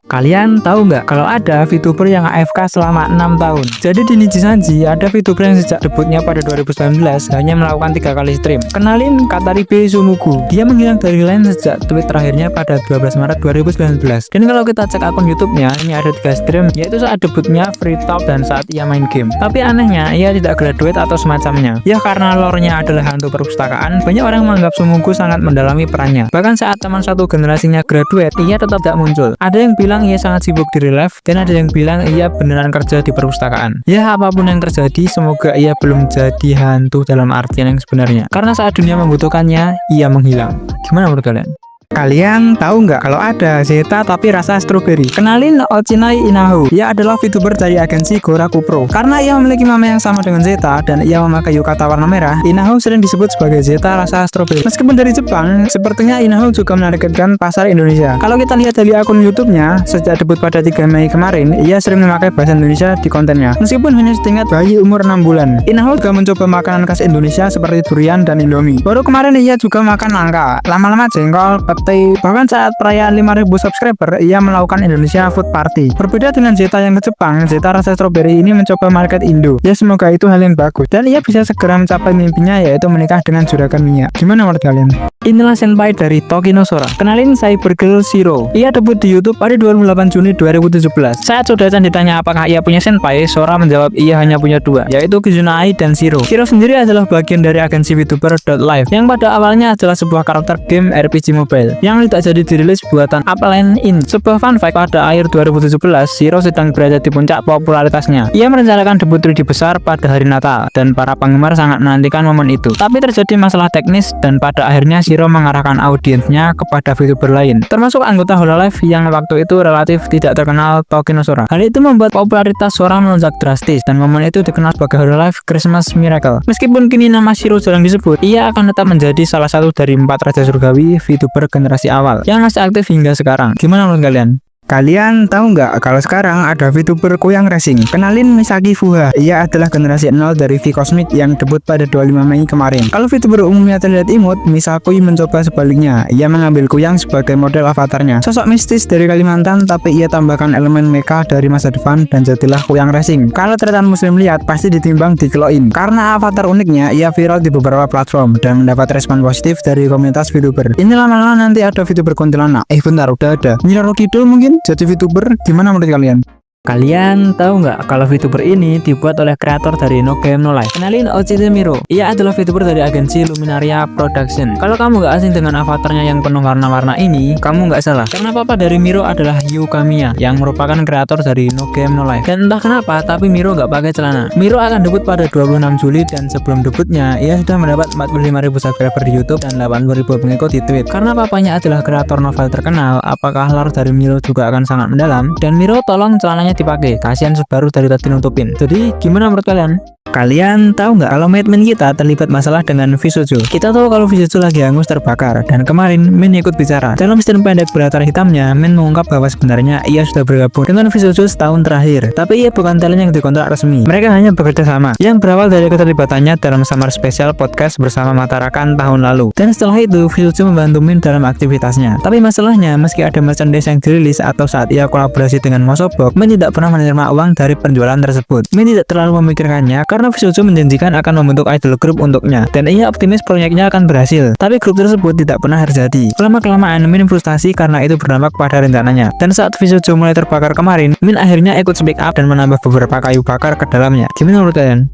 Kalian tahu nggak kalau ada VTuber yang AFK selama 6 tahun? Jadi di Nijisanji ada VTuber yang sejak debutnya pada 2019 hanya melakukan 3 kali stream. Kenalin Kataribe Sumugu. Dia menghilang dari line sejak tweet terakhirnya pada 12 Maret 2019. Dan kalau kita cek akun YouTube-nya, ini ada 3 stream, yaitu saat debutnya, free talk, dan saat ia main game. Tapi anehnya, ia tidak graduate atau semacamnya. Ya karena lore-nya adalah hantu perpustakaan, banyak orang menganggap Sumugu sangat mendalami perannya. Bahkan saat teman satu generasinya graduate, ia tetap tidak muncul. Ada yang bilang ia sangat sibuk di real life, dan ada yang bilang ia beneran kerja di perpustakaan. Ya apapun yang terjadi, semoga ia belum jadi hantu dalam artian yang sebenarnya, karena saat dunia membutuhkannya, ia menghilang. Gimana menurut kalian? Kalian tahu nggak kalau ada Zeta tapi rasa stroberi? Kenalin Ochinai Inaho. Ia adalah VTuber dari agensi Goraku Pro. Karena ia memiliki nama yang sama dengan Zeta dan ia memakai yukata warna merah, Inaho sering disebut sebagai Zeta rasa stroberi. Meskipun dari Jepang, sepertinya Inaho juga menargetkan pasar Indonesia. Kalau kita lihat dari akun YouTube-nya, sejak debut pada 3 Mei kemarin, ia sering memakai bahasa Indonesia di kontennya. Meskipun hanya setingkat bayi umur 6 bulan. Inaho juga mencoba makanan khas Indonesia seperti durian dan Indomie. Baru kemarin ia juga makan nangka, lama-lama jengkol, pete. Bahkan saat perayaan 5.000 subscriber, ia melakukan Indonesia Food Party. Berbeda dengan Zeta yang ke Jepang, Zeta rasa strawberry ini mencoba market Indo. Ya semoga itu hal yang bagus, dan ia bisa segera mencapai mimpinya, yaitu menikah dengan juragan Mia. Gimana menurut kalian? Inilah senpai dari Tokino Sora. Kenalin Cybergirl Zero. Ia debut di YouTube pada 28 Juni 2017. Saat Soda-chan ditanya apakah ia punya senpai, Sora menjawab ia hanya punya 2, yaitu Kizunai dan Zero. Zero sendiri adalah bagian dari agensi VTuber.live yang pada awalnya adalah sebuah karakter game RPG mobile. yang tidak jadi dirilis buatan Upland In. Sebuah fun fact, pada akhir 2017 Shiro sedang berada di puncak popularitasnya. Ia merencanakan debut 3D besar pada hari Natal dan para penggemar sangat menantikan momen itu. Tapi terjadi masalah teknis dan pada akhirnya Shiro mengarahkan audiensnya kepada VTuber lain, termasuk anggota Hololive yang waktu itu relatif tidak terkenal, Tokino Sora. Hal itu membuat popularitas Sora melonjak drastis dan momen itu dikenal sebagai Hololive Christmas Miracle. Meskipun kini nama Shiro jarang disebut, ia akan tetap menjadi salah satu dari 4 raja surgawi VTuber generasi awal yang masih aktif hingga sekarang. Gimana menurut kalian? Kalian tahu nggak kalau sekarang ada VTuber Kuyang Racing? Kenalin Misaki Fuha. Ia adalah generasi 0 dari V-Cosmic yang debut pada 25 Mei kemarin. Kalau VTuber umumnya terlihat imut, Misaki mencoba sebaliknya. Ia mengambil Kuyang sebagai model avatarnya. Sosok mistis dari Kalimantan, tapi ia tambahkan elemen mecha dari masa depan dan jadilah Kuyang Racing. Kalau tretan muslim lihat, pasti ditimbang dikeloin. Karena avatar uniknya, ia viral di beberapa platform dan mendapat respon positif dari komunitas VTuber. Ini lama-lama nanti ada VTuber kuntilanak. Bentar, udah ada. Nyiroro Kidul mungkin jadi VTuber. Gimana menurut kalian? Kalian tahu nggak kalau VTuber ini dibuat oleh kreator dari No Game No Life? Kenalin Ochide Miro. Ia adalah VTuber dari agensi Luminaria Production. Kalau kamu nggak asing dengan avatarnya yang penuh warna-warna ini, kamu nggak salah. Karena papa dari Miro adalah Yu Kamiya yang merupakan kreator dari No Game No Life. Dan entah kenapa, tapi Miro nggak pakai celana. Miro akan debut pada 26 Juli dan sebelum debutnya, ia sudah mendapat 45.000 subscriber di YouTube dan 80.000 pengikut di Twitch. Karena papanya adalah kreator novel terkenal, apakah lore dari Miro juga akan sangat mendalam? Dan Miro tolong celananya dipakai, kasihan Subaru dari tadi nutupin. Jadi gimana menurut kalian? Kalian tahu nggak kalau Madman kita terlibat masalah dengan Visujo? Kita tahu kalau Visujo lagi hangus terbakar dan kemarin Min ikut bicara. Dalam statement pendek berlatar hitamnya, Min mengungkap bahwa sebenarnya ia sudah bergabung dengan Visujo setahun terakhir, tapi ia bukan talent yang dikontrak resmi. Mereka hanya bekerja sama, yang berawal dari keterlibatannya dalam Summer Special Podcast bersama Matarakan tahun lalu. Dan setelah itu Visujo membantu Min dalam aktivitasnya. Tapi masalahnya, meski ada merchandise yang dirilis atau saat ia kolaborasi dengan Mosobok, Min tidak pernah menerima uang dari penjualan tersebut. Min tidak terlalu memikirkannya karena Visujo menjanjikan akan membentuk idol group untuknya dan ia optimis proyeknya akan berhasil. Tapi grup tersebut tidak pernah terjadi. Lama-kelamaan Min frustasi karena itu berdampak pada rencananya. Dan saat Visujo mulai terbakar kemarin, Min akhirnya ikut speak up dan menambah beberapa kayu bakar ke dalamnya. Gimana menurut kalian?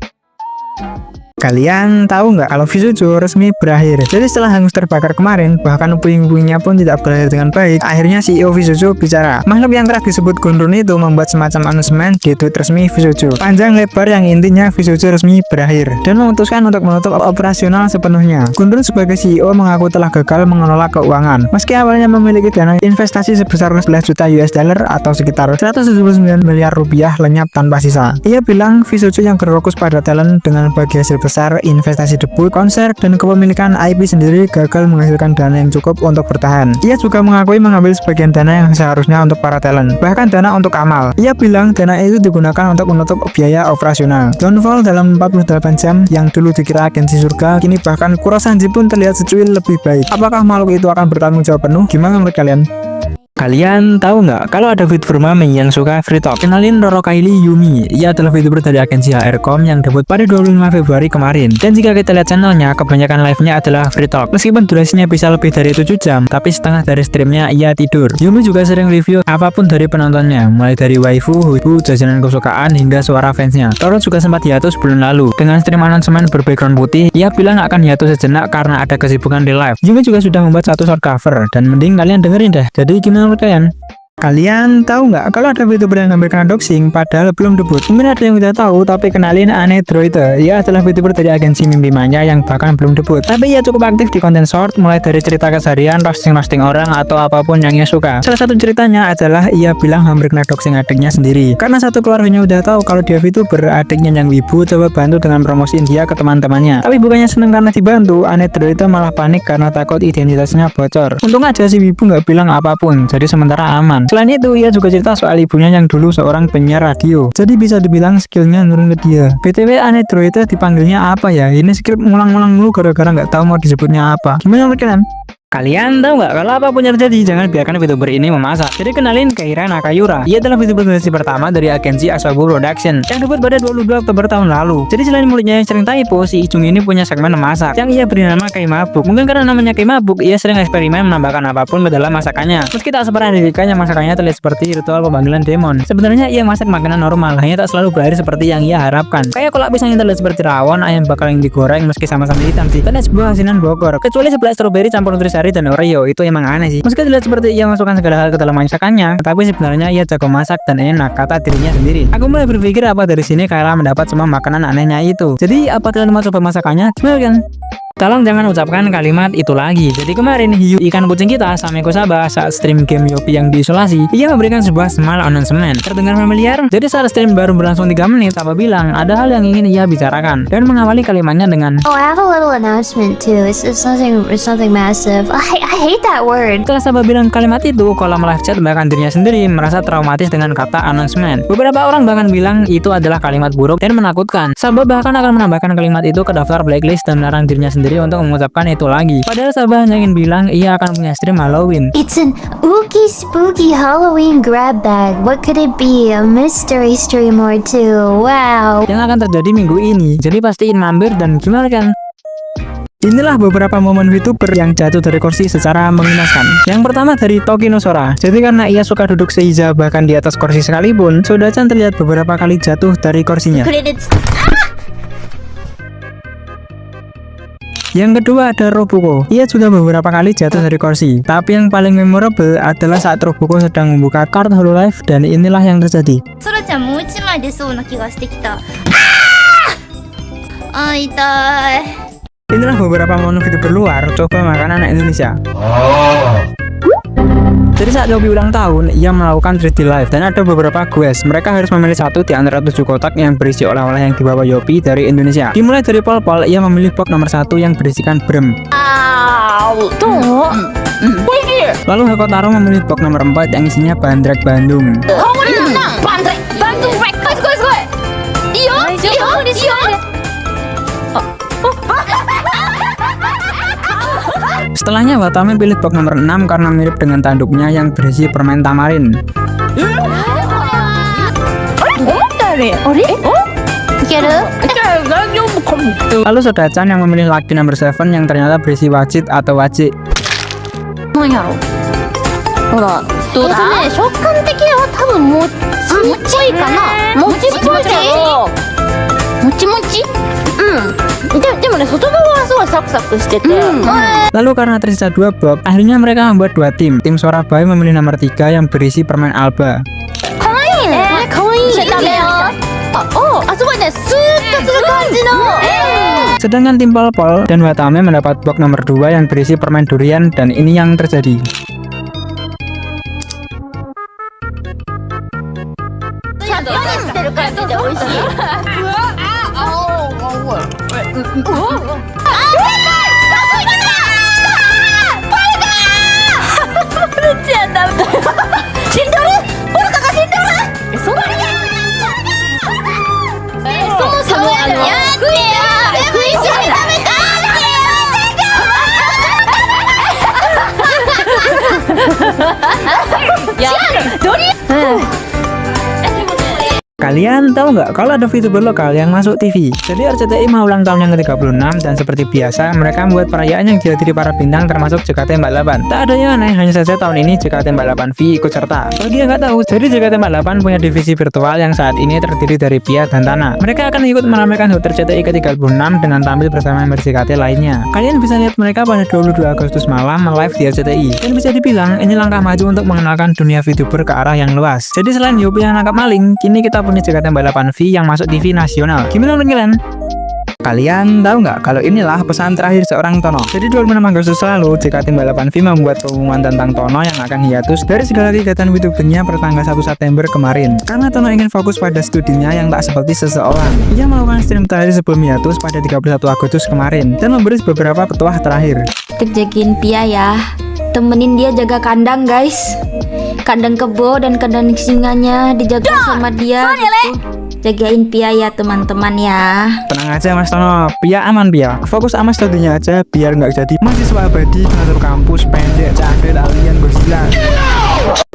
Kalian tahu nggak kalau Visujo resmi berakhir? Jadi setelah hangus terbakar kemarin, bahkan puing-puingnya pun tidak berakhir dengan baik, akhirnya CEO Visujo bicara. Makhluk yang kerap disebut Gundrun itu membuat semacam announcement di tweet resmi Visujo. Panjang lebar yang intinya Visujo resmi berakhir dan memutuskan untuk menutup operasional sepenuhnya. Gundrun sebagai CEO mengaku telah gagal mengelola keuangan. Meski awalnya memiliki dana investasi sebesar 11 juta US dollar atau sekitar 179 miliar rupiah lenyap tanpa sisa. Ia bilang Visujo yang berfokus pada talent dengan bagi hasil besar investasi debut, konser, dan kepemilikan IP sendiri gagal menghasilkan dana yang cukup untuk bertahan. Ia juga mengakui mengambil sebagian dana yang seharusnya untuk para talent, bahkan dana untuk amal. Ia bilang dana itu digunakan untuk menutup biaya operasional. Downfall dalam 48 jam yang dulu dikira agensi surga, kini bahkan Kurosanji pun terlihat secuil lebih baik. Apakah makhluk itu akan bertanggung jawab penuh? Gimana menurut kalian? Kalian tahu nggak kalau ada VTuber mame yang suka free talk? Kenalin Roro Kylie Yumi. Ia adalah VTuber dari agensi HRcom yang debut pada 25 Februari kemarin. Dan jika kita lihat channelnya, kebanyakan live-nya adalah free talk. Meskipun durasinya bisa lebih dari 7 jam, tapi setengah dari streamnya ia tidur. Yumi juga sering review apapun dari penontonnya, mulai dari waifu, huibu, jajanan kesukaan, hingga suara fansnya. Roro juga sempat hiatus bulan lalu. Dengan stream announcement berbackground putih, ia bilang akan hiatus sejenak karena ada kesibukan di live. Yumi juga sudah membuat satu short cover, dan mending kalian dengerin deh. Jadi gimana menurut kalian? Kalian tahu nggak kalau ada VTuber yang hampir kena doxing padahal belum debut? Mungkin ada yang udah tahu, tapi kenalin Anedroide. Ia adalah VTuber dari agensi Mimpi Mania yang bahkan belum debut. Tapi ia cukup aktif di konten short, mulai dari cerita keseharian, roasting orang, atau apapun yang ia suka. Salah satu ceritanya adalah ia bilang hampir kena doxing adiknya sendiri. Karena satu keluarganya udah tahu kalau dia VTuber, adiknya yang wibu coba bantu dengan promosiin dia ke teman-temannya. Tapi bukannya seneng karena dibantu, Anedroide malah panik karena takut identitasnya bocor. Untung aja si wibu nggak bilang apapun, jadi sementara aman. Selain itu, ia juga cerita soal ibunya yang dulu seorang penyiar radio. Jadi bisa dibilang skillnya nurun ke dia. BTW Anedroide dipanggilnya apa ya? Ini skrip ngulang-ngulang dulu gara-gara nggak tahu mau disebutnya apa. Gimana menurut kalian? Kalian tahu nggak kalau apapun yang terjadi jangan biarkan VTuber ini memasak. Jadi kenalin Keira Nakayura. Ia adalah VTuber generasi pertama dari agensi Asobu Production yang debut pada 22 Oktober tahun lalu. Jadi selain mulutnya yang sering typo, si Ijung ini punya segmen memasak yang ia beri nama Kei Mabuk. Mungkin karena namanya Kei Mabuk, ia sering eksperimen menambahkan apapun ke dalam masakannya. Meski tak separah dirinya, masakannya terlihat seperti ritual pemanggilan demon. Sebenarnya ia masak makanan normal, hanya tak selalu berakhir seperti yang ia harapkan. Kayak kolak pisang yang terlihat seperti rawon, ayam bakar yang digoreng meski sama-sama hitam sih. Dan sebuah asinan Bogor. Kecuali sebelah stroberi campur nutrisari Nutrisari dan Oreo itu emang aneh sih. Meski terlihat seperti ia masukkan segala hal ke dalam masakannya, tapi sebenarnya ia jago masak dan enak, kata dirinya sendiri. Aku mulai berpikir apa dari sini Kayla mendapat semua makanan anehnya itu. Jadi apa kalian mau coba masakannya? Silahkan. Tolong jangan ucapkan kalimat itu lagi. Jadi kemarin hiu ikan kucing kita Sameko Saba saat stream game Yopi yang diisolasi, ia memberikan sebuah small announcement. Terdengar familiar? Jadi saat stream baru berlangsung 3 menit, Saba bilang ada hal yang ingin ia bicarakan dan mengawali kalimatnya dengan Oh, I have a little announcement too. It's something massive. I hate that word. Setelah Saba bilang kalimat itu, kolom live chat bahkan dirinya sendiri merasa traumatis dengan kata announcement. Beberapa orang bahkan bilang itu adalah kalimat buruk dan menakutkan. Saba bahkan akan menambahkan kalimat itu ke daftar blacklist dan melarang dirinya sendiri untuk mengucapkan itu lagi. Padahal Saba hanya ingin bilang ia akan punya stream Halloween. It's an ooky spooky Halloween grab bag. What could it be? A mystery stream or two. Wow. Yang akan terjadi minggu ini. Jadi pastiin mampir dan gimana kan? Inilah beberapa momen VTuber yang jatuh dari kursi secara mengenaskan. Yang pertama dari Tokinosora. Jadi karena ia suka duduk seiza bahkan di atas kursi sekalipun, Soda-chan terlihat beberapa kali jatuh dari kursinya. Yang kedua ada Robuko. Ia juga beberapa kali jatuh dari kursi. Tapi yang paling memorable adalah saat Robuko sedang membuka card Hololive dan inilah yang terjadi. Inilah beberapa momen VTuber luar coba makanan Indonesia. Jadi saat Yopi ulang tahun, ia melakukan 3D Live dan ada beberapa quest. Mereka harus memilih satu di antara 7 kotak yang berisi oleh-oleh yang dibawa Yopi dari Indonesia. Dimulai dari pol-pol, ia memilih box nomor 1 yang berisikan brem. Lalu Hakotaro memilih box nomor 4 yang isinya bandrek Bandung. Setelahnya Watame pilih box nomor 6 karena mirip dengan tanduknya yang berisi permen tamarin. Lalu Soda-chan yang memilih Lucky nomor 7 yang ternyata berisi wajit atau wajik. Lalu karena tersisa 2 box, akhirnya mereka membuat 2 tim. Tim Surabaya memilih nomor 3 yang berisi permen Alba. Sedangkan tim Pol-pol dan Watame mendapat box nomor 2 yang berisi permen durian dan ini yang terjadi. Kalian tahu nggak kalau ada VTuber lokal yang masuk TV? Jadi RCTI mau ulang tahun yang ke-36 dan seperti biasa mereka membuat perayaan yang dihadiri para bintang termasuk JKT48. Tak ada yang aneh, hanya saja tahun ini JKT48V ikut serta. Bagi yang nggak tahu, jadi JKT48 punya divisi virtual yang saat ini terdiri dari Pia dan Tana. Mereka akan ikut meramaikan HUT RCTI ke-36 dengan tampil bersama member JKT lainnya. Kalian bisa lihat mereka pada 22 Agustus malam live di RCTI. Dan bisa dibilang ini langkah maju untuk mengenalkan dunia VTuber ke arah yang luas. Jadi selain Yopi yang nangkap maling, kini kita punya JKT48V yang masuk TV nasional. Gimana menurut kalian? Kalian tahu nggak kalau inilah pesan terakhir seorang Tono. Jadi 26 Agustus lalu, JKT48V membuat pengumuman tentang Tono yang akan hiatus dari segala kegiatan VTubernya per tanggal 1 September kemarin. Karena Tono ingin fokus pada studinya yang tak seperti seseorang. Ia melakukan stream terakhir sebelum hiatus pada 31 Agustus kemarin dan memberi beberapa petuah terakhir. Jagain Pia ya, temenin dia jaga kandang guys, kandang kebo dan kandang singanya dijaga sama dia gitu. Jagain Pia ya teman-teman ya. Tenang aja Mas Tono, Pia aman Pia. Fokus sama studinya aja biar nggak jadi mahasiswa abadi satu kampus pendek, cadel, alien, Godzilla.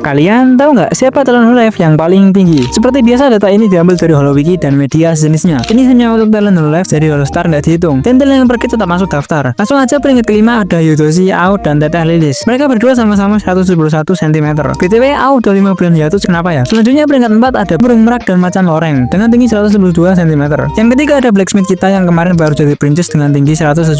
Kalian tahu nggak siapa talent Hololive yang paling tinggi? Seperti biasa data ini diambil dari HoloWiki dan media sejenisnya. Ini hanya untuk talent Hololive, jadi Holostar nggak dihitung. Dan talent yang pergi tetap masuk daftar. Langsung aja peringkat kelima ada Yudoshi, Ao, dan Teteh Lilis. Mereka berdua sama-sama 171 cm. BTW Ao udah 5 bulan hiatus, kenapa ya? Selanjutnya peringkat 4 ada burung merak dan macan loreng dengan tinggi 172 cm. Yang ketiga ada Blacksmith kita yang kemarin baru jadi princess dengan tinggi 173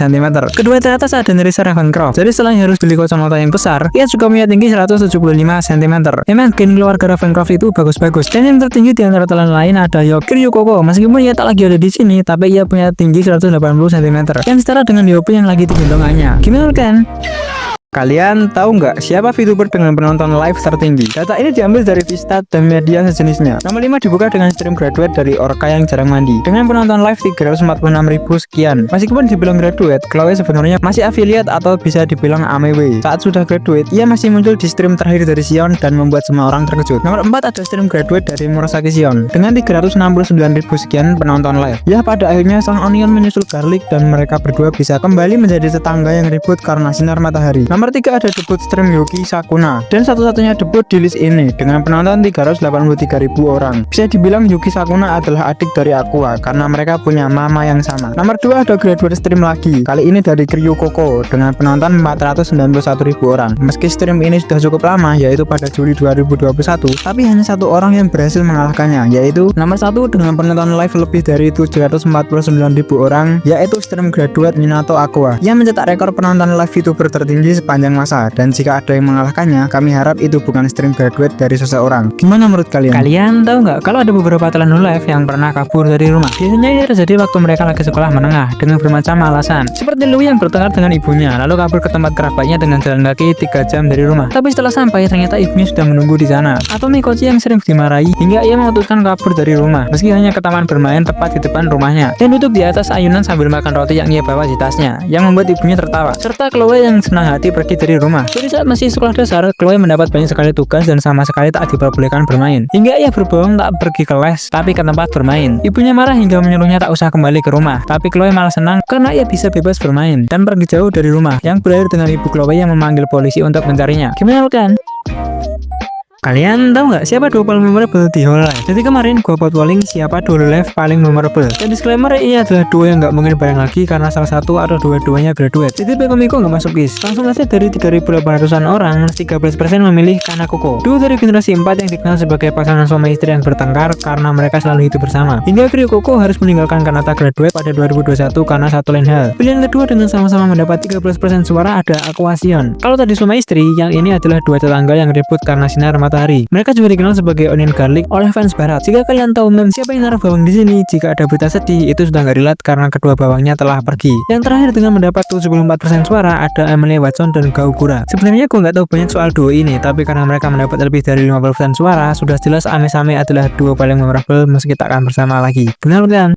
cm. Kedua teratas ada Nerissa Ravencroft. Jadi setelah harus beli kacamata yang besar, ia juga punya tinggi 175 cm. Memang gen keluarga Ravencroft itu bagus-bagus. Dan yang tertinggi di antara talent lain ada Kiryu Koko. Meskipun ia tak lagi ada di sini, tapi ia punya tinggi 180 cm yang setara dengan Yopi yang lagi digendongannya. Gimana kan? Kalian tahu nggak siapa VTuber dengan penonton live tertinggi? Data ini diambil dari Vista dan media sejenisnya. Nomor 5 dibuka dengan stream graduate dari Orca yang jarang mandi dengan penonton live 346.000 sekian. Meskipun dibilang graduate, Chloe sebenarnya masih affiliate atau bisa dibilang AMW. Saat sudah graduate, ia masih muncul di stream terakhir dari Sion dan membuat semua orang terkejut. Nomor 4 ada stream graduate dari Murasaki Sion dengan 369.000 sekian penonton live. Ya, pada akhirnya sang Onion menyusul Garlic dan mereka berdua bisa kembali menjadi tetangga yang ribut karena sinar matahari. Nomor 3 ada debut stream Yuki Sakuna dan satu-satunya debut di list ini dengan penonton 383.000 orang. Bisa dibilang Yuki Sakuna adalah adik dari Aqua karena mereka punya mama yang sama. Nomor 2 ada graduate stream lagi, kali ini dari Kiryu Koko dengan penonton 491.000 orang. Meski stream ini sudah cukup lama, yaitu pada Juli 2021, tapi hanya satu orang yang berhasil mengalahkannya, yaitu nomor 1 dengan penonton live lebih dari 749.000 orang, yaitu stream graduate Minato Aqua yang mencetak rekor penonton live VTuber tertinggi sepanjang masa. Dan jika ada yang mengalahkannya, kami harap itu bukan stream graduate dari seseorang. Gimana menurut kalian? Kalian tahu nggak kalau ada beberapa talent Hololive yang pernah kabur dari rumah? Biasanya ini terjadi waktu mereka lagi sekolah menengah dengan bermacam alasan. Seperti Louis yang bertengkar dengan ibunya lalu kabur ke tempat kerabatnya dengan jalan kaki 3 jam dari rumah. Tapi setelah sampai ternyata ibunya sudah menunggu di sana. Atau Mikochi yang sering dimarahi hingga ia memutuskan kabur dari rumah meski hanya ke taman bermain tepat di depan rumahnya dan duduk di atas ayunan sambil makan roti yang ia bawa di tasnya yang membuat ibunya tertawa. Serta Chloe yang senang hati pergi dari rumah. Jadi saat masih sekolah dasar, Chloe mendapat banyak sekali tugas dan sama sekali tak diperbolehkan bermain. Hingga ia berbohong tak pergi ke les, tapi ke tempat bermain. Ibunya marah hingga menyuruhnya tak usah kembali ke rumah. Tapi Chloe malah senang karena ia bisa bebas bermain dan pergi jauh dari rumah. Yang berakhir dengan ibu Chloe yang memanggil polisi untuk mencarinya. Gimana kan? Kalian tahu nggak siapa duo paling memorable di Hololive? Jadi kemarin gua buat polling siapa duo Hololive paling memorable. Dan disclaimer, ia adalah duo yang nggak mungkin bareng lagi karena salah satu atau dua-duanya graduate. Jadi Pekomiko nggak masuk list. Langsung saja dari 3.800an orang, 13% memilih Kanakoko. Duo dari generasi 4 yang dikenal sebagai pasangan suami istri yang bertengkar karena mereka selalu hidup bersama. Hingga Ryukoko harus meninggalkan Kanata graduate pada 2021 karena satu lain hal. Pilihan kedua dengan sama-sama mendapat 13% suara ada Aquasion. Kalau tadi suami istri, yang ini adalah dua tetangga yang ribut karena sinar matahari. Mereka juga dikenal sebagai Onion Garlic oleh fans barat. Jika kalian tahu meme siapa yang naruh bawang di sini, jika ada berita sedih itu sudah nggak relate karena kedua bawangnya telah pergi. Yang terakhir dengan mendapat 74% suara ada Emily Watson dan Gaokura. Sebenarnya gue nggak tahu banyak soal duo ini, tapi karena mereka mendapat lebih dari 50% suara, sudah jelas Ame-Same adalah duo paling memorable meski tak akan bersama lagi. Benar kan?